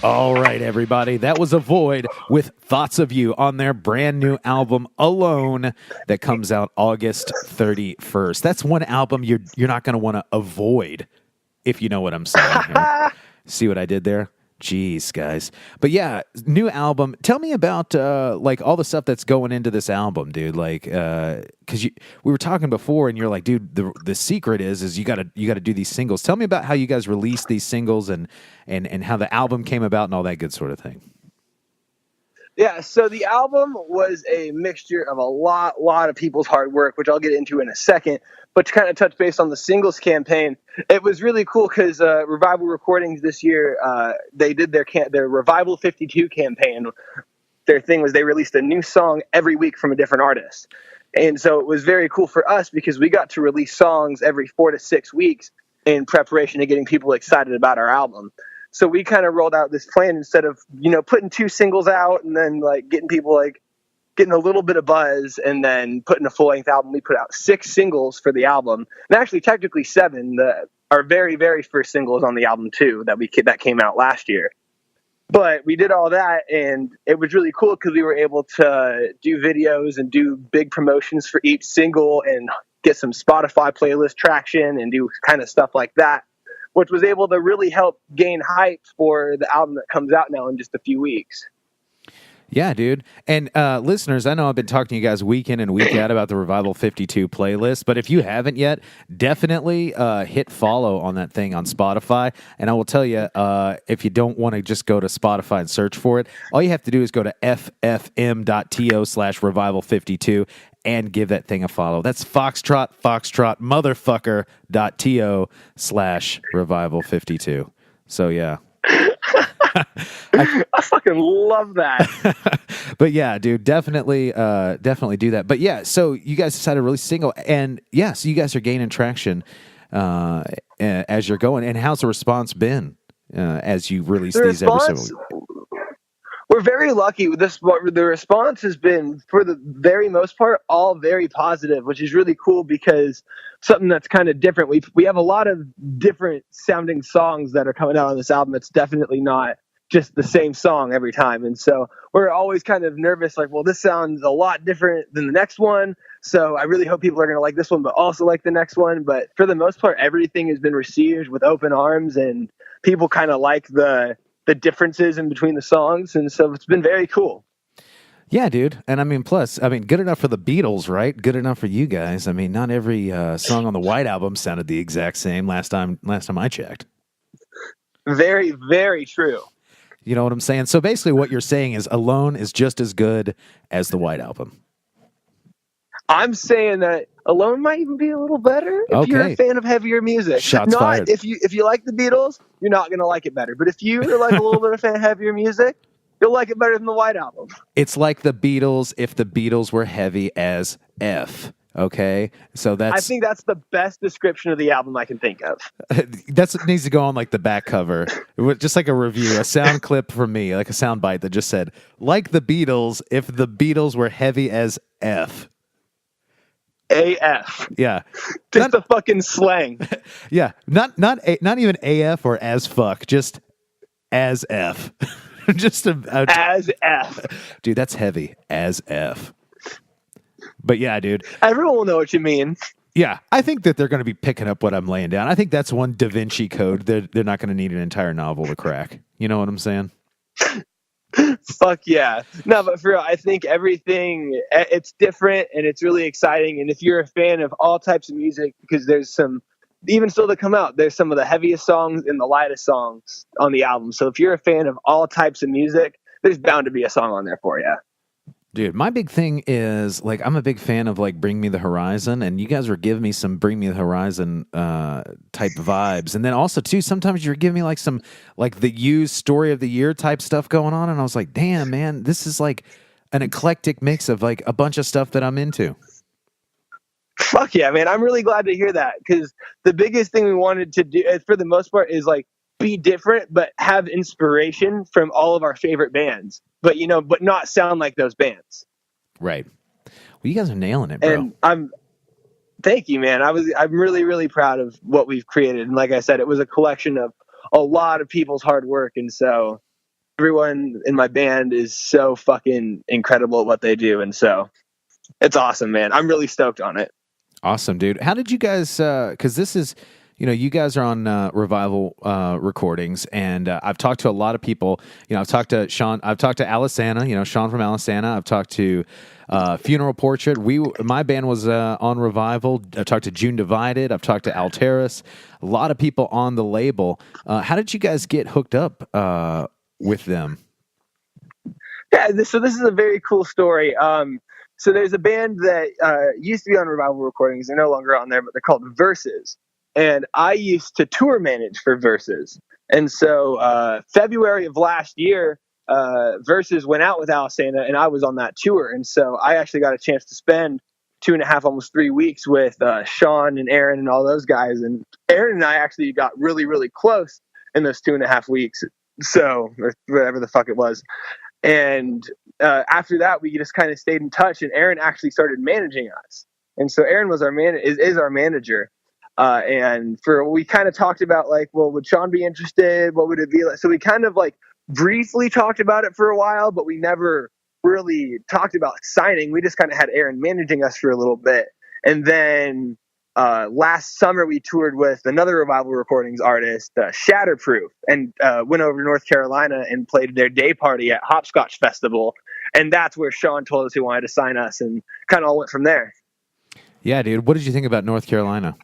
All right, everybody. That was A Void with Thoughts of You on their brand new album Alone that comes out August 31st. That's one album you're not going to want to avoid, if you know what I'm saying here. See what I did there? Jeez, guys. But yeah, new album. Tell me about like all the stuff that's going into this album, dude. Like, because we were talking before, and you're like, dude, the secret is you gotta do these singles. Tell me about how you guys released these singles and how the album came about and all that good sort of thing. Yeah, so the album was a mixture of a lot of people's hard work, which I'll get into in a second. But to kind of touch base on the singles campaign, it was really cool because Revival Recordings this year, they did their Revival 52 campaign. Their thing was they released a new song every week from a different artist. And so it was very cool for us because we got to release songs every 4 to 6 weeks in preparation to getting people excited about our album. So we kind of rolled out this plan instead of, putting 2 singles out and then like getting people like getting a little bit of buzz and then putting a full length album. We put out 6 singles for the album, and actually technically 7. Our very, very first singles on the album too that came out last year. But we did all that, and it was really cool because we were able to do videos and do big promotions for each single and get some Spotify playlist traction and do kind of stuff like that, which was able to really help gain hype for the album that comes out now in just a few weeks. Yeah, dude. And listeners, I know I've been talking to you guys week in and week out about the Revival 52 playlist, but if you haven't yet, definitely hit follow on that thing on Spotify. And I will tell you, if you don't want to just go to Spotify and search for it, all you have to do is go to ffm.to/Revival52 and give that thing a follow. That's Foxtrot motherfucker.to/Revival52. So, yeah. I fucking love that. But yeah, dude, definitely do that. But yeah, so you guys decided to release a single, and yeah, so you guys are gaining traction as you're going. And how's the response been as you release these every single week? We're very lucky with this. The response has been, for the very most part, all very positive, which is really cool because something that's kind of different. We have a lot of different sounding songs that are coming out on this album. It's definitely not just the same song every time. And so we're always kind of nervous, like, well, this sounds a lot different than the next one. So I really hope people are going to like this one, but also like the next one. But for the most part, everything has been received with open arms, and people kind of like the differences in between the songs, and so it's been very cool. Yeah, dude. And I mean, plus, good enough for the Beatles, right? Good enough for you guys. I mean, not every song on the White Album sounded the exact same last time I checked. Very, very true. You know what I'm saying? So basically what you're saying is Alone is just as good as the White Album. I'm saying that Alone might even be a little better if you're a fan of heavier music. Shots fired. If you like the Beatles, you're not going to like it better. But if you like a little bit of fan of heavier music, you'll like it better than the White Album. It's like the Beatles if the Beatles were heavy as F. Okay, so I think that's the best description of the album I can think of. That's what needs to go on like the back cover, just like a review, a sound clip from me, like a sound bite that just said, like the Beatles if the Beatles were heavy as F. AF. Yeah. Just the fucking slang. Yeah. Not even AF or as fuck, just as F. Just as F. Dude, that's heavy. As F. But yeah, dude. Everyone will know what you mean. Yeah, I think that they're going to be picking up what I'm laying down. I think that's one Da Vinci Code they're not going to need an entire novel to crack. You know what I'm saying? Fuck yeah. No, but for real, I think everything, it's different and it's really exciting. And if you're a fan of all types of music, because there's some, even still to come out, there's some of the heaviest songs and the lightest songs on the album. So if you're a fan of all types of music, there's bound to be a song on there for you. Dude, my big thing is, like, I'm a big fan of, like, Bring Me the Horizon, and you guys were giving me some Bring Me the Horizon type vibes. And then also, too, sometimes you're giving me, like, some, like, the used Story of the Year type stuff going on, and I was like, damn, man, this is, like, an eclectic mix of, like, a bunch of stuff that I'm into. Fuck yeah, man. I'm really glad to hear that, because the biggest thing we wanted to do, for the most part, is, like, be different, but have inspiration from all of our favorite bands. But, but not sound like those bands. Right. Well, you guys are nailing it, bro. And thank you, man. I'm really, really proud of what we've created. And like I said, it was a collection of a lot of people's hard work. And so everyone in my band is so fucking incredible at what they do. And so it's awesome, man. I'm really stoked on it. Awesome, dude. How did you guys, because this is, you guys are on Revival recordings, and I've talked to a lot of people. I've talked to Sean, I've talked to Alisana, Sean from Alisana. I've talked to Funeral Portrait. My band was on Revival. I've talked to June Divided. I've talked to Alteris. A lot of people on the label. How did you guys get hooked up with them? Yeah, so this is a very cool story. So there's a band that used to be on Revival recordings. They're no longer on there, but they're called Versus. And I used to tour manage for Versus. And so February of last year, Versus went out with Alisana, and I was on that tour. And so I actually got a chance to spend 2.5, almost 3 weeks with Sean and Aaron and all those guys. And Aaron and I actually got really, really close in those 2.5 weeks. So, or whatever the fuck it was. And after that, we just kind of stayed in touch, and Aaron actually started managing us. And so Aaron was is our manager. And we kind of talked about like, well, would Sean be interested? What would it be like? So we kind of like briefly talked about it for a while, but we never really talked about signing. We just kind of had Aaron managing us for a little bit. And then last summer we toured with another Revival recordings artist, Shatterproof, and went over to North Carolina and played their day party at Hopscotch Festival. And that's where Sean told us he wanted to sign us, and kind of all went from there. Yeah, dude. What did you think about North Carolina?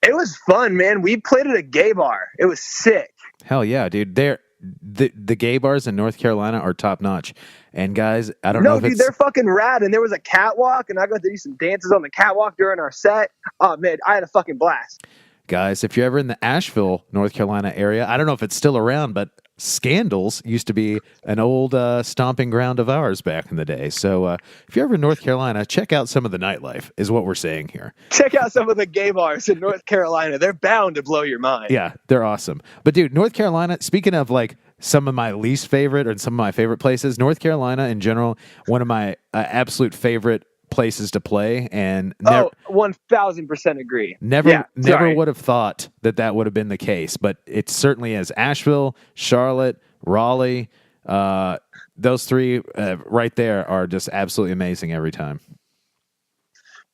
It was fun, man. We played at a gay bar. It was sick. Hell yeah, dude. The gay bars in North Carolina are top notch. And guys, I don't know if dude, they're fucking rad. And there was a catwalk, and I got to do some dances on the catwalk during our set. Oh man, I had a fucking blast. Guys, if you're ever in the Asheville, North Carolina area, I don't know if it's still around, but Scandals used to be an old stomping ground of ours back in the day. So if you're ever in North Carolina, check out some of the nightlife, is what we're saying here. Check out some of the gay bars in North Carolina. They're bound to blow your mind. Yeah, they're awesome. But dude, North Carolina, speaking of like some of my least favorite and some of my favorite places, North Carolina in general, one of my absolute favorite places to play, and 1000% agree. Never would have thought that would have been the case, but it certainly is. Asheville, Charlotte, Raleigh, those three right there are just absolutely amazing every time.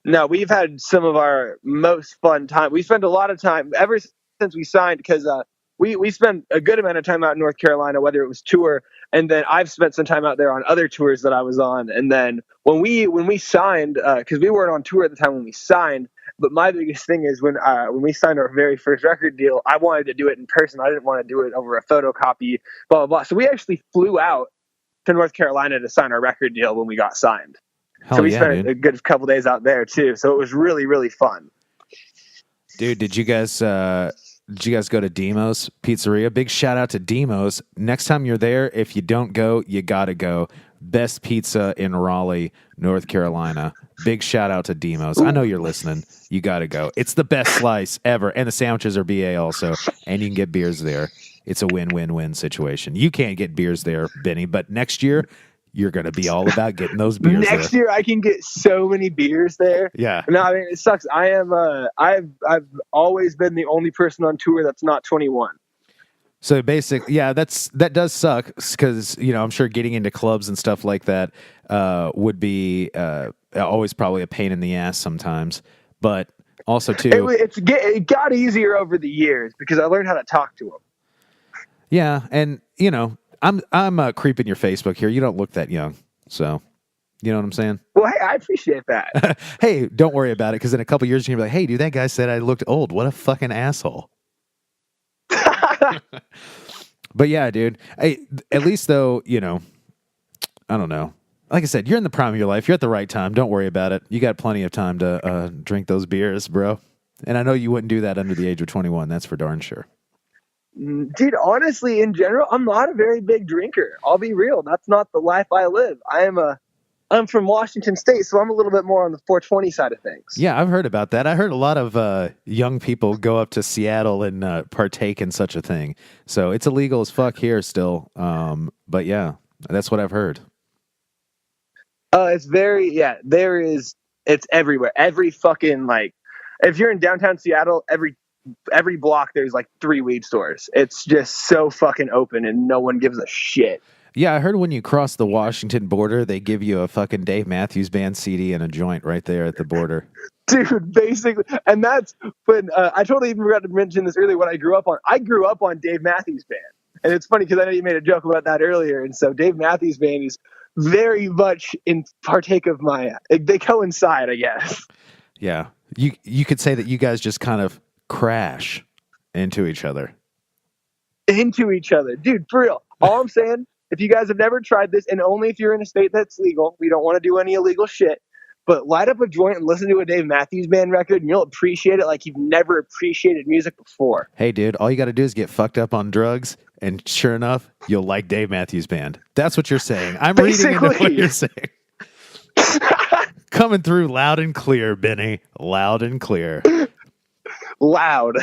No, we've had some of our most fun time. We spend a lot of time ever since we signed, because we spent a good amount of time out in North Carolina, whether it was tour, and then I've spent some time out there on other tours that I was on. And then when we signed, because we weren't on tour at the time when we signed, but my biggest thing is when we signed our very first record deal, I wanted to do it in person. I didn't want to do it over a photocopy, blah, blah, blah. So we actually flew out to North Carolina to sign our record deal when we got signed. So we spent a good couple days out there too. So it was really, really fun. Dude, did you guys go to Demos Pizzeria? Big shout out to Demos. Next time you're there, if you don't go, you gotta go. Best pizza in Raleigh, North Carolina. Big shout out to Demos. I know you're listening. You gotta go. It's the best slice ever. And the sandwiches are BA also. And you can get beers there. It's a win-win-win situation. You can't get beers there, Benny, but next year you're going to be all about getting those beers Next year I can get so many beers there. Yeah. No, I mean, it sucks. I've always been the only person on tour that's not 21. So basically, yeah, that does suck, because I'm sure getting into clubs and stuff like that would be always probably a pain in the ass sometimes. But also too, it got easier over the years because I learned how to talk to them. Yeah, and I'm creeping your Facebook here. You don't look that young, so you know what I'm saying? Well, hey, I appreciate that. Hey, don't worry about it, because in a couple years you're gonna be like, hey, dude, that guy said I looked old. What a fucking asshole. But yeah, dude. Hey, at least though, I don't know. Like I said, you're in the prime of your life. You're at the right time. Don't worry about it. You got plenty of time to drink those beers, bro. And I know you wouldn't do that under the age of 21. That's for darn sure. Dude, honestly, in general, I'm not a very big drinker. I'll be real. That's not the life I live. I'm from Washington State, so I'm a little bit more on the 420 side of things. Yeah, I've heard about that. I heard a lot of young people go up to Seattle and partake in such a thing. So it's illegal as fuck here still. But yeah, that's what I've heard. It's it's everywhere. Every fucking, if you're in downtown Seattle, every every block there's like 3 weed stores. It's just so fucking open and no one gives a shit. Yeah, I heard when you cross the Washington border, they give you a fucking Dave Matthews Band CD and a joint right there at the border. Dude, basically, and that's when I totally forgot to mention this earlier. What I grew up on, Dave Matthews Band, and it's funny because I know you made a joke about that earlier, and so Dave Matthews Band is very much in partake of my. They coincide, I guess. Yeah, you could say that you guys just kind of crash into each other. Dude, for real. All I'm saying, if you guys have never tried this, and only if you're in a state that's legal, we don't want to do any illegal shit. But light up a joint and listen to a Dave Matthews Band record, and you'll appreciate it like you've never appreciated music before. Hey, dude, all you got to do is get fucked up on drugs, and sure enough, you'll like Dave Matthews Band. That's what you're saying. I'm reading into what you're saying. Coming through loud and clear, Benny. Loud and clear. Loud.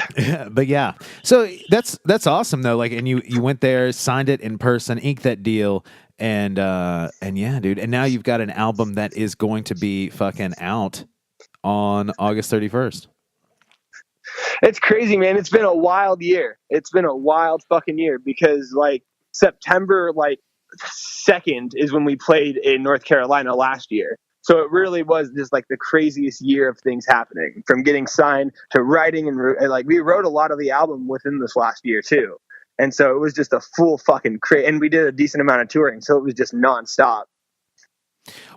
But yeah. So that's awesome, though. Like, and you went there, signed it in person, inked that deal. And yeah, dude. And now you've got an album that is going to be fucking out on August 31st. It's crazy, man. It's been a wild year. It's been a wild fucking year because like September 2nd is when we played in North Carolina last year. So it really was just like the craziest year of things happening, from getting signed to writing and like we wrote a lot of the album within this last year too. And so it was just a full fucking and we did a decent amount of touring, so it was just nonstop.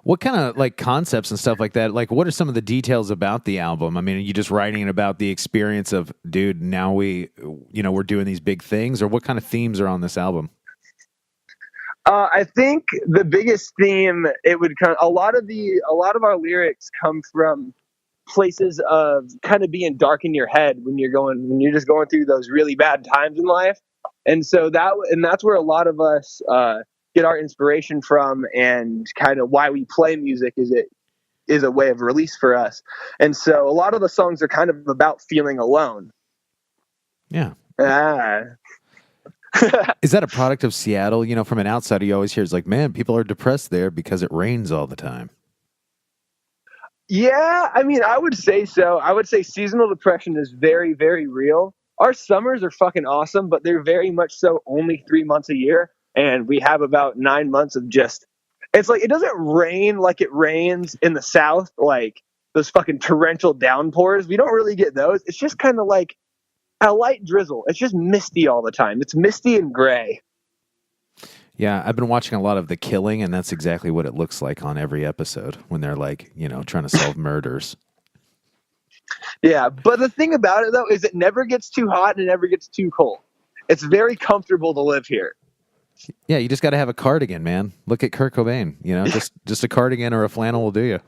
What kind of like concepts and stuff like that? Like, what are some of the details about the album? I mean, are you just writing about the experience of, dude, now we're doing these big things, or what kind of themes are on this album? I think the biggest theme, it would kind of, a lot of our lyrics come from places of kind of being dark in your head when you're just going through those really bad times in life. And so that's where a lot of us get our inspiration from, and kind of why we play music is a way of release for us. And so a lot of the songs are kind of about feeling alone. Yeah. Is that a product of Seattle? You know, from an outsider, you always hear it's like, man, people are depressed there because it rains all the time. Yeah, I mean, I would say so. I would say seasonal depression is very, very real. Our summers are fucking awesome, but they're very much so only 3 months a year. And we have about 9 months of just, it's like, it doesn't rain like it rains in the South, like those fucking torrential downpours. We don't really get those. It's just kind of like a light drizzle. It's just misty all the time. It's misty and gray. Yeah, I've been watching a lot of The Killing, and that's exactly what it looks like on every episode when they're like, trying to solve murders. Yeah, but the thing about it, though, is it never gets too hot and it never gets too cold. It's very comfortable to live here. Yeah, you just got to have a cardigan, man. Look at Kurt Cobain. Just a cardigan or a flannel will do you.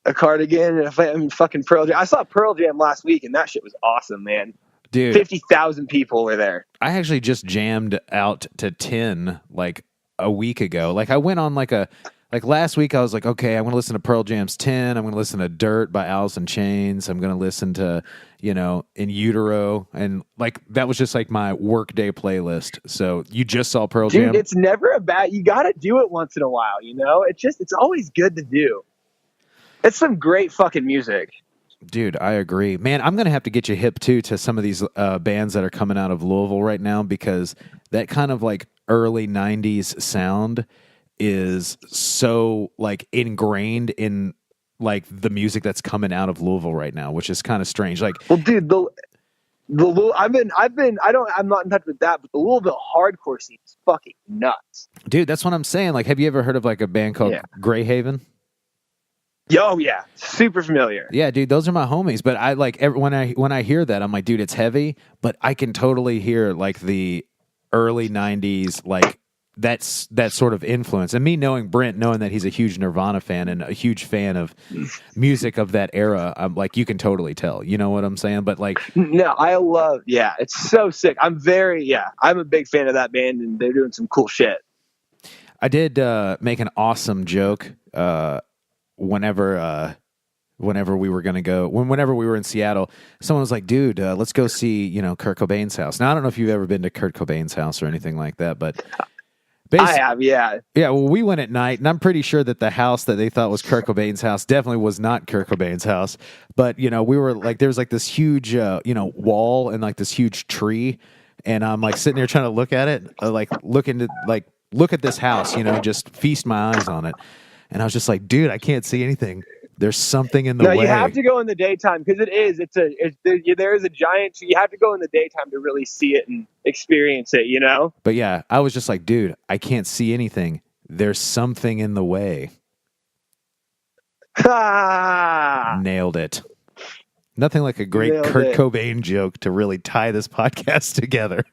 A cardigan and fucking Pearl Jam. I saw Pearl Jam last week, and that shit was awesome, man. Dude, 50,000 people were there. I actually just jammed out to 10 like a week ago. Like I went on like last week I was like, okay, I'm going to listen to Pearl Jam's 10. I'm going to listen to Dirt by Alice in Chains. I'm going to listen to, In Utero. And like, that was just like my workday playlist. So you just saw Pearl Jam. Dude, it's never you got to do it once in a while, it's always good to do. It's some great fucking music. Dude, I agree. Man, I'm going to have to get you hip, too, to some of these bands that are coming out of Louisville right now, because that kind of, like, early 90s sound is so, like, ingrained in, like, the music that's coming out of Louisville right now, which is kind of strange. Like, well, dude, I'm not in touch with that, but the Louisville hardcore scene is fucking nuts. Dude, that's what I'm saying. Like, have you ever heard of, like, a band called Greyhaven? Yo, yeah, super familiar. Yeah, dude, those are my homies. But I like when I hear that, I'm like, dude, it's heavy. But I can totally hear like the early '90s, like that sort of influence. And me knowing Brent, knowing that he's a huge Nirvana fan and a huge fan of music of that era, I'm like, you can totally tell. You know what I'm saying? But like, no, it's so sick. I'm a big fan of that band, and they're doing some cool shit. I did make an awesome joke. Whenever we were going to go, whenever we were in Seattle, someone was like, dude, let's go see, Kurt Cobain's house. Now, I don't know if you've ever been to Kurt Cobain's house or anything like that, but I have, yeah. Yeah, well, we went at night, and I'm pretty sure that the house that they thought was Kurt Cobain's house definitely was not Kurt Cobain's house. But, we were like, there was like this huge, wall and like this huge tree. And I'm like sitting there trying to look at it, look at this house, just feast my eyes on it. And I was just like, dude, I can't see anything. There's something in the way. No, you have to go in the daytime because there is a giant. So you have to go in the daytime to really see it and experience it, But yeah, I was just like, dude, I can't see anything. There's something in the way. Nailed it. Nothing like a great Kurt Cobain joke to really tie this podcast together.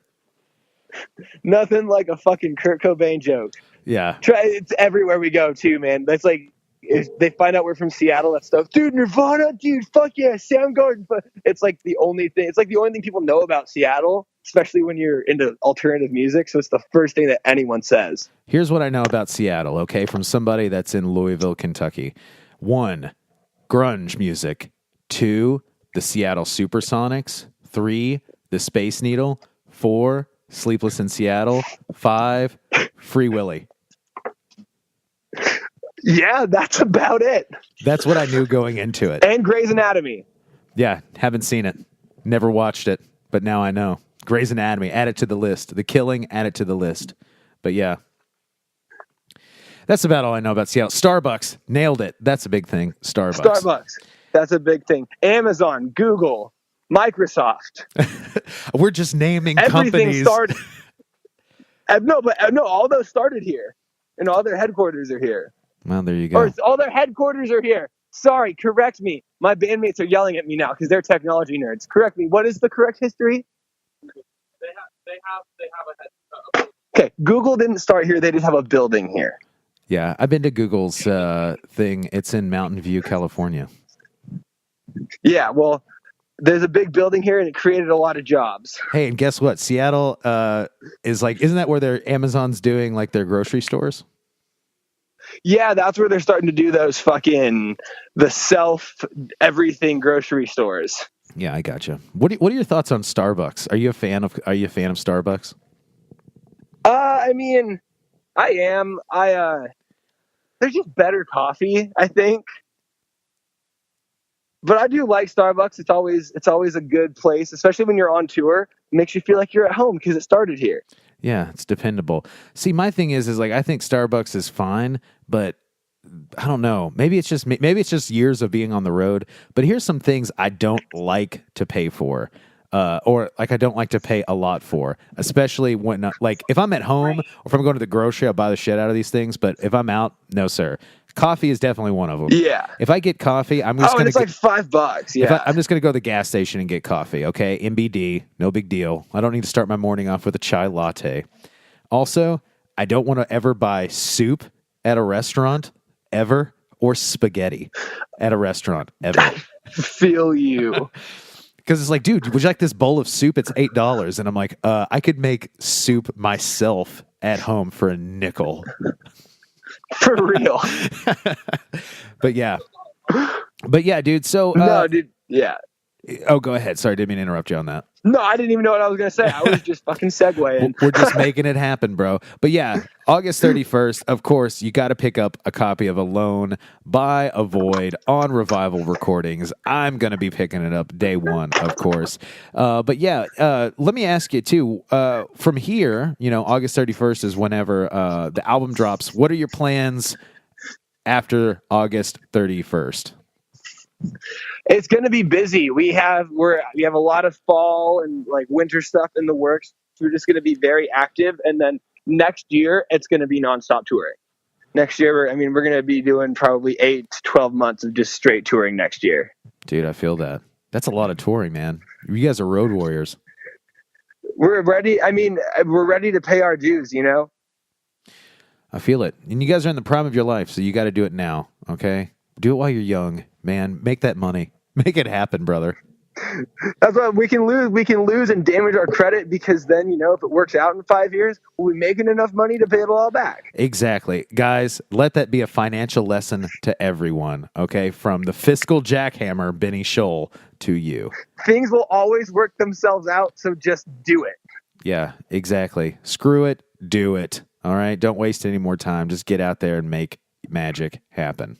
Nothing like a fucking Kurt Cobain joke. Yeah. It's everywhere we go too, man. That's like, if they find out we're from Seattle, that stuff, dude, Nirvana, dude, fuck yeah, Soundgarden. But it's like the only thing people know about Seattle, especially when you're into alternative music. So it's the first thing that anyone says. Here's what I know about Seattle, okay, from somebody that's in Louisville, Kentucky. 1, grunge music. 2, the Seattle Supersonics. 3, the Space Needle. 4, Sleepless in Seattle. 5, Free Willy. Yeah, that's about it. That's what I knew going into it. And Grey's Anatomy. Yeah, haven't seen it. Never watched it, but now I know. Grey's Anatomy, add it to the list. The Killing, add it to the list. But yeah. That's about all I know about Seattle. Starbucks, nailed it. That's a big thing. Starbucks. That's a big thing. Amazon, Google, Microsoft. We're just naming Everything companies. Started. No, all those started here. And all their headquarters are here. Well, there you go. Or all their headquarters are here. Sorry, correct me. My bandmates are yelling at me now because they're technology nerds. Correct me. What is the correct history? They have a head. Okay, Google didn't start here. They just have a building here. Yeah, I've been to Google's thing. It's in Mountain View, California. Yeah, well, there's a big building here, and it created a lot of jobs. Hey, and guess what? Seattle is like, isn't that where their Amazon's doing like their grocery stores? Yeah, that's where they're starting to do those the everything grocery stores. Yeah, I gotcha. What are your thoughts on Starbucks? Are you a fan of Starbucks? I mean, I am. There's just better coffee, I think. But I do like Starbucks. It's always a good place, especially when you're on tour. It makes you feel like you're at home because it started here. Yeah, it's dependable. See, my thing is like I think Starbucks is fine, but I don't know. Maybe it's just years of being on the road. But here's some things I don't like to pay for, or like I don't like to pay a lot for, especially when like if I'm at home or if I'm going to the grocery, I'll buy the shit out of these things. But if I'm out, no sir. Coffee is definitely one of them. Yeah. If I get coffee, I'm just going to. It's like $5. Yeah. I'm just going to go to the gas station and get coffee. Okay, MBD, no big deal. I don't need to start my morning off with a chai latte. Also, I don't want to ever buy soup at a restaurant ever, or spaghetti at a restaurant ever. Feel you. Because it's like, dude, would you like this bowl of soup? It's $8, and I'm like, I could make soup myself at home for a nickel. For real. But yeah, dude. So no, dude. Yeah. Oh, go ahead. Sorry, didn't mean to interrupt you on that. No, I didn't even know what I was going to say. I was just fucking segueing. We're just making it happen, bro. But yeah, August 31st, of course, you got to pick up a copy of Alone by Avoid on Revival Recordings. I'm going to be picking it up day one, of course. But yeah, let me ask you too, from here, August 31st is whenever the album drops. What are your plans after August 31st? It's going to be busy. We have a lot of fall and like winter stuff in the works. So we're just going to be very active, and then next year it's going to be nonstop touring. Next year, we're going to be doing probably 8 to 12 months of just straight touring next year. Dude, I feel that. That's a lot of touring, man. You guys are road warriors. We're ready. We're ready to pay our dues. I feel it, and you guys are in the prime of your life, so you got to do it now. Okay, do it while you're young. Man, make that money. Make it happen, brother. That's why we can lose and damage our credit, because then, if it works out in 5 years, we'll be making enough money to pay it all back. Exactly. Guys, let that be a financial lesson to everyone, okay? From the fiscal jackhammer, Benny Scholl, to you. Things will always work themselves out, so just do it. Yeah, exactly. Screw it, do it. All right? Don't waste any more time. Just get out there and make magic happen.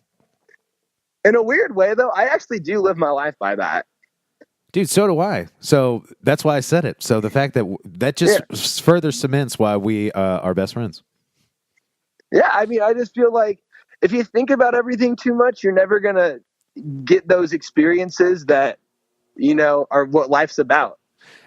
In a weird way, though, I actually do live my life by that. Dude, so do I. So that's why I said it. So the fact that just further cements why we are best friends. Yeah, I mean, I just feel like if you think about everything too much, you're never going to get those experiences that, are what life's about.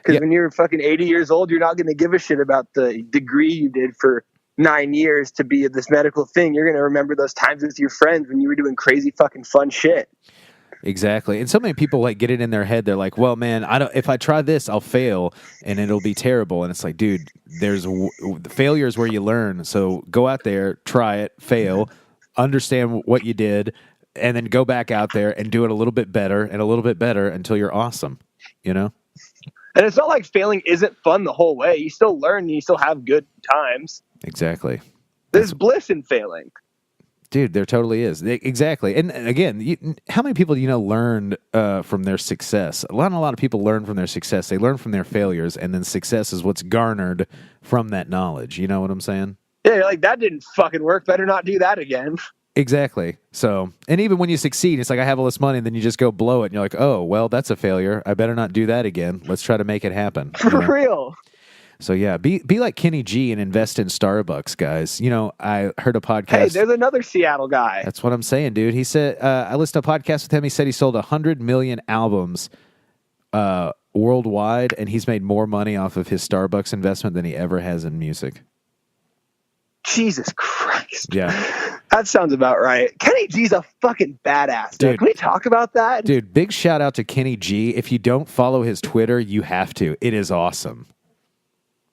Because when you're fucking 80 years old, you're not going to give a shit about the degree you did for 9 years to be this medical thing. You're going to remember those times with your friends when you were doing crazy fucking fun shit. Exactly. And so many people like get it in their head. They're like, well, man, if I try this, I'll fail and it'll be terrible. And it's like, dude, failure is where you learn. So go out there, try it, fail, understand what you did, and then go back out there and do it a little bit better and a little bit better until you're awesome, And it's not like failing isn't fun the whole way. You still learn and you still have good times. Exactly. There's bliss in failing. Dude, there totally is. Exactly. And again, how many people learned from their success? A lot of people learn from their success. They learn from their failures, and then success is what's garnered from that knowledge. You know what I'm saying? Yeah, you're like, that didn't fucking work. Better not do that again. Exactly. So, and even when you succeed, it's like, I have all this money, and then you just go blow it, and you're like, oh, well, that's a failure. I better not do that again. Let's try to make it happen. For real. So yeah, be like Kenny G and invest in Starbucks, guys. I heard a podcast. Hey, there's another Seattle guy. That's what I'm saying, dude. He said I listened to a podcast with him. He said he sold 100 million albums worldwide, and he's made more money off of his Starbucks investment than he ever has in music. Jesus Christ. Yeah. That sounds about right. Kenny G's a fucking badass. Dude. Can we talk about that? Dude, big shout out to Kenny G. If you don't follow his Twitter, you have to. It is awesome.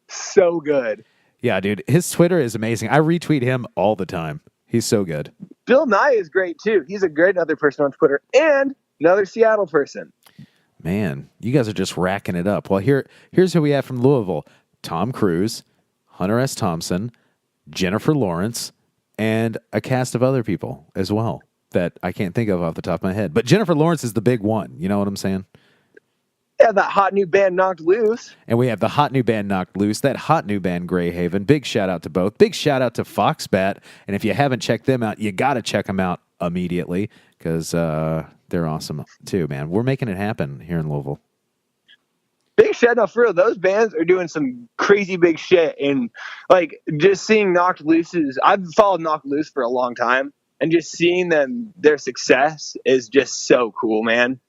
So good. Yeah, dude. His Twitter is amazing. I retweet him all the time. He's so good. Bill Nye is great, too. He's a great other person on Twitter and another Seattle person. Man, you guys are just racking it up. Well, here's who we have from Louisville. Tom Cruise, Hunter S. Thompson, Jennifer Lawrence, and a cast of other people as well that I can't think of off the top of my head. But Jennifer Lawrence is the big one. You know what I'm saying? Yeah, that hot new band Knocked Loose. And we have the hot new band Knocked Loose, that hot new band Greyhaven. Big shout out to both. Big shout out to Foxbat. And if you haven't checked them out, you got to check them out immediately because they're awesome too, man. We're making it happen here in Louisville. Big shout out for real. Those bands are doing some crazy big shit. And like just seeing Knocked Loose's, I've followed Knocked Loose for a long time. And just seeing their success is just so cool, man.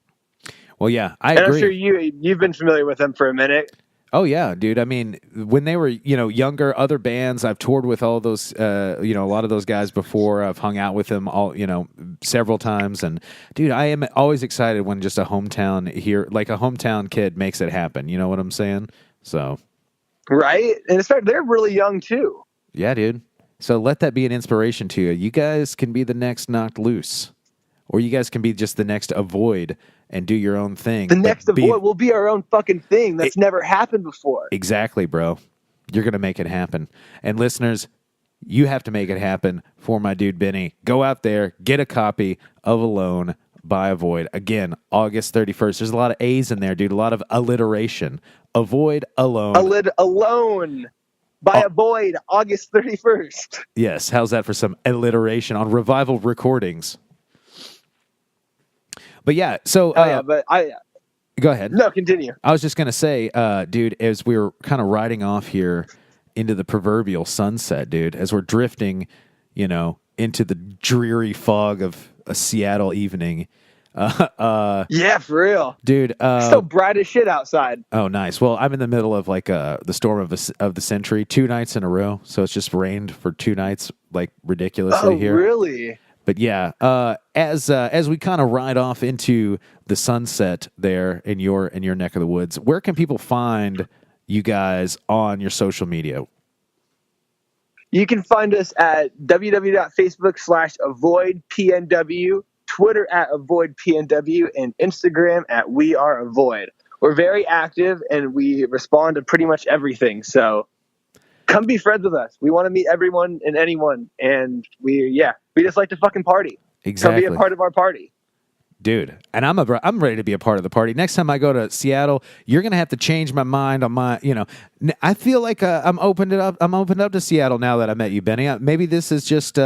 Well, yeah, I agree. And I'm sure you've been familiar with them for a minute. Oh, yeah, dude. I mean, when they were, younger, other bands, I've toured with all those, a lot of those guys before. I've hung out with them all, several times. And, dude, I am always excited when just a hometown kid makes it happen. You know what I'm saying? So. Right? And they're really young, too. Yeah, dude. So let that be an inspiration to you. You guys can be the next Knocked Loose. Or you guys can be just the next Avoid and do your own thing. The next Avoid will be our own fucking thing. That's never happened before. Exactly, bro. You're going to make it happen. And listeners, you have to make it happen for my dude Benny. Go out there, get a copy of Alone by Avoid. Again, August 31st. There's a lot of A's in there, dude. A lot of alliteration. Avoid, Alone. Alone by Avoid, August 31st. Yes. How's that for some alliteration on Revival Recordings? But yeah, so go ahead. No, continue. I was just gonna say, dude, as we were kind of riding off here into the proverbial sunset, dude, as we're drifting, into the dreary fog of a Seattle evening. Yeah, for real, dude. Still bright as shit outside. Oh, nice. Well, I'm in the middle of like the storm of the century, 2 nights in a row. So it's just rained for 2 nights, like ridiculously here. Oh, really? But yeah, as we kind of ride off into the sunset there in your neck of the woods, where can people find you guys on your social media? You can find us at www.facebook/avoidpnw, Twitter at avoidpnw, and Instagram at weareavoid. We're very active and we respond to pretty much everything. So come be friends with us. We want to meet everyone and anyone, and we just like to fucking party. Exactly. Come be a part of our party. Dude, and I'm ready to be a part of the party. Next time I go to Seattle, you're gonna have to change my mind on my. I feel like I'm opened up to Seattle now that I met you, Benny. Maybe this is just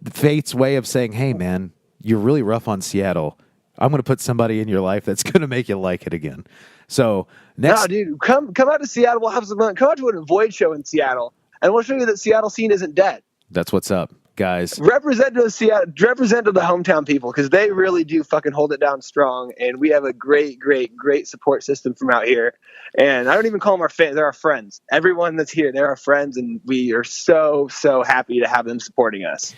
fate's way of saying, "Hey, man, you're really rough on Seattle. I'm gonna put somebody in your life that's gonna make you like it again." So next, dude, come out to Seattle. We'll have some fun. Come out to an Void show in Seattle, and we'll show you that Seattle scene isn't dead. that's what's up, guys. Represent to the hometown people, because they really do fucking hold it down strong, and we have a great support system from out here. And I don't even call them our fans; they're our friends. Everyone that's here, they're our friends, and we are so happy to have them supporting us.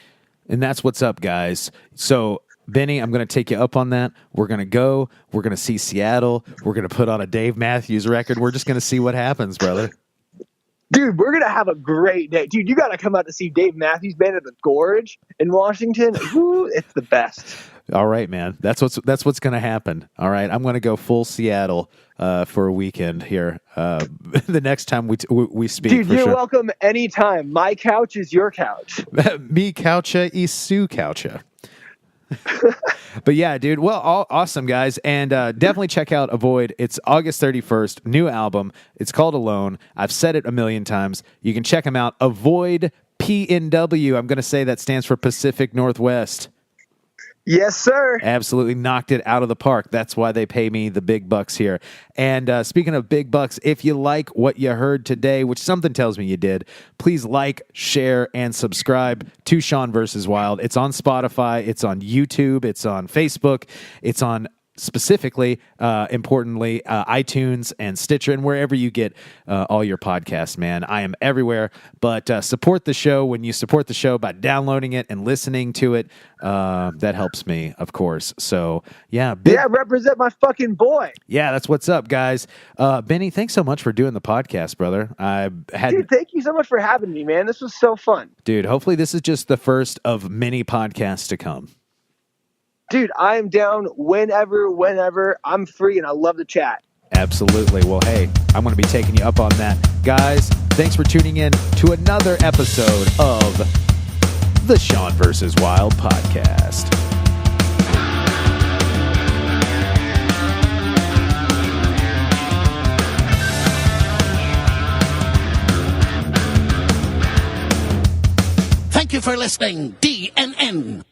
And that's what's up, guys. So, Benny, I'm going to take you up on that. We're going to go. We're going to see Seattle. We're going to put on a Dave Matthews record. We're just going to see what happens, brother. Dude, we're going to have a great day. Dude, you got to come out to see Dave Matthews Band at the Gorge in Washington. Ooh, it's the best. All right, man. That's what's going to happen. All right, I'm going to go full Seattle for a weekend here. The next time we speak, dude, you're sure. welcome anytime. My couch is your couch. Me coucha is Sue coucha. But yeah, dude. Well, awesome, guys, and definitely check out Avoid. It's August 31st. New album. It's called Alone. I've said it a million times. You can check them out. Avoid PNW. I'm going to say that stands for Pacific Northwest. Yes, sir. Absolutely knocked it out of the park. That's why they pay me the big bucks here. And speaking of big bucks, if you like what you heard today, which something tells me you did, please like, share, and subscribe to Sean vs. Wild. It's on Spotify. It's on YouTube. It's on Facebook. It's on specifically, importantly, iTunes and Stitcher and wherever you get all your podcasts, man. I am everywhere, but support the show. When you support the show by downloading it and listening to it, that helps me, of course. So, yeah. Represent my fucking boy. Yeah, that's what's up, guys. Benny, thanks so much for doing the podcast, brother. Dude, thank you so much for having me, man. This was so fun. Dude, hopefully this is just the first of many podcasts to come. Dude, I am down whenever. I'm free, and I love to chat. Absolutely. Well, hey, I'm going to be taking you up on that. Guys, thanks for tuning in to another episode of the Sean vs. Wild podcast. Thank you for listening, DNN.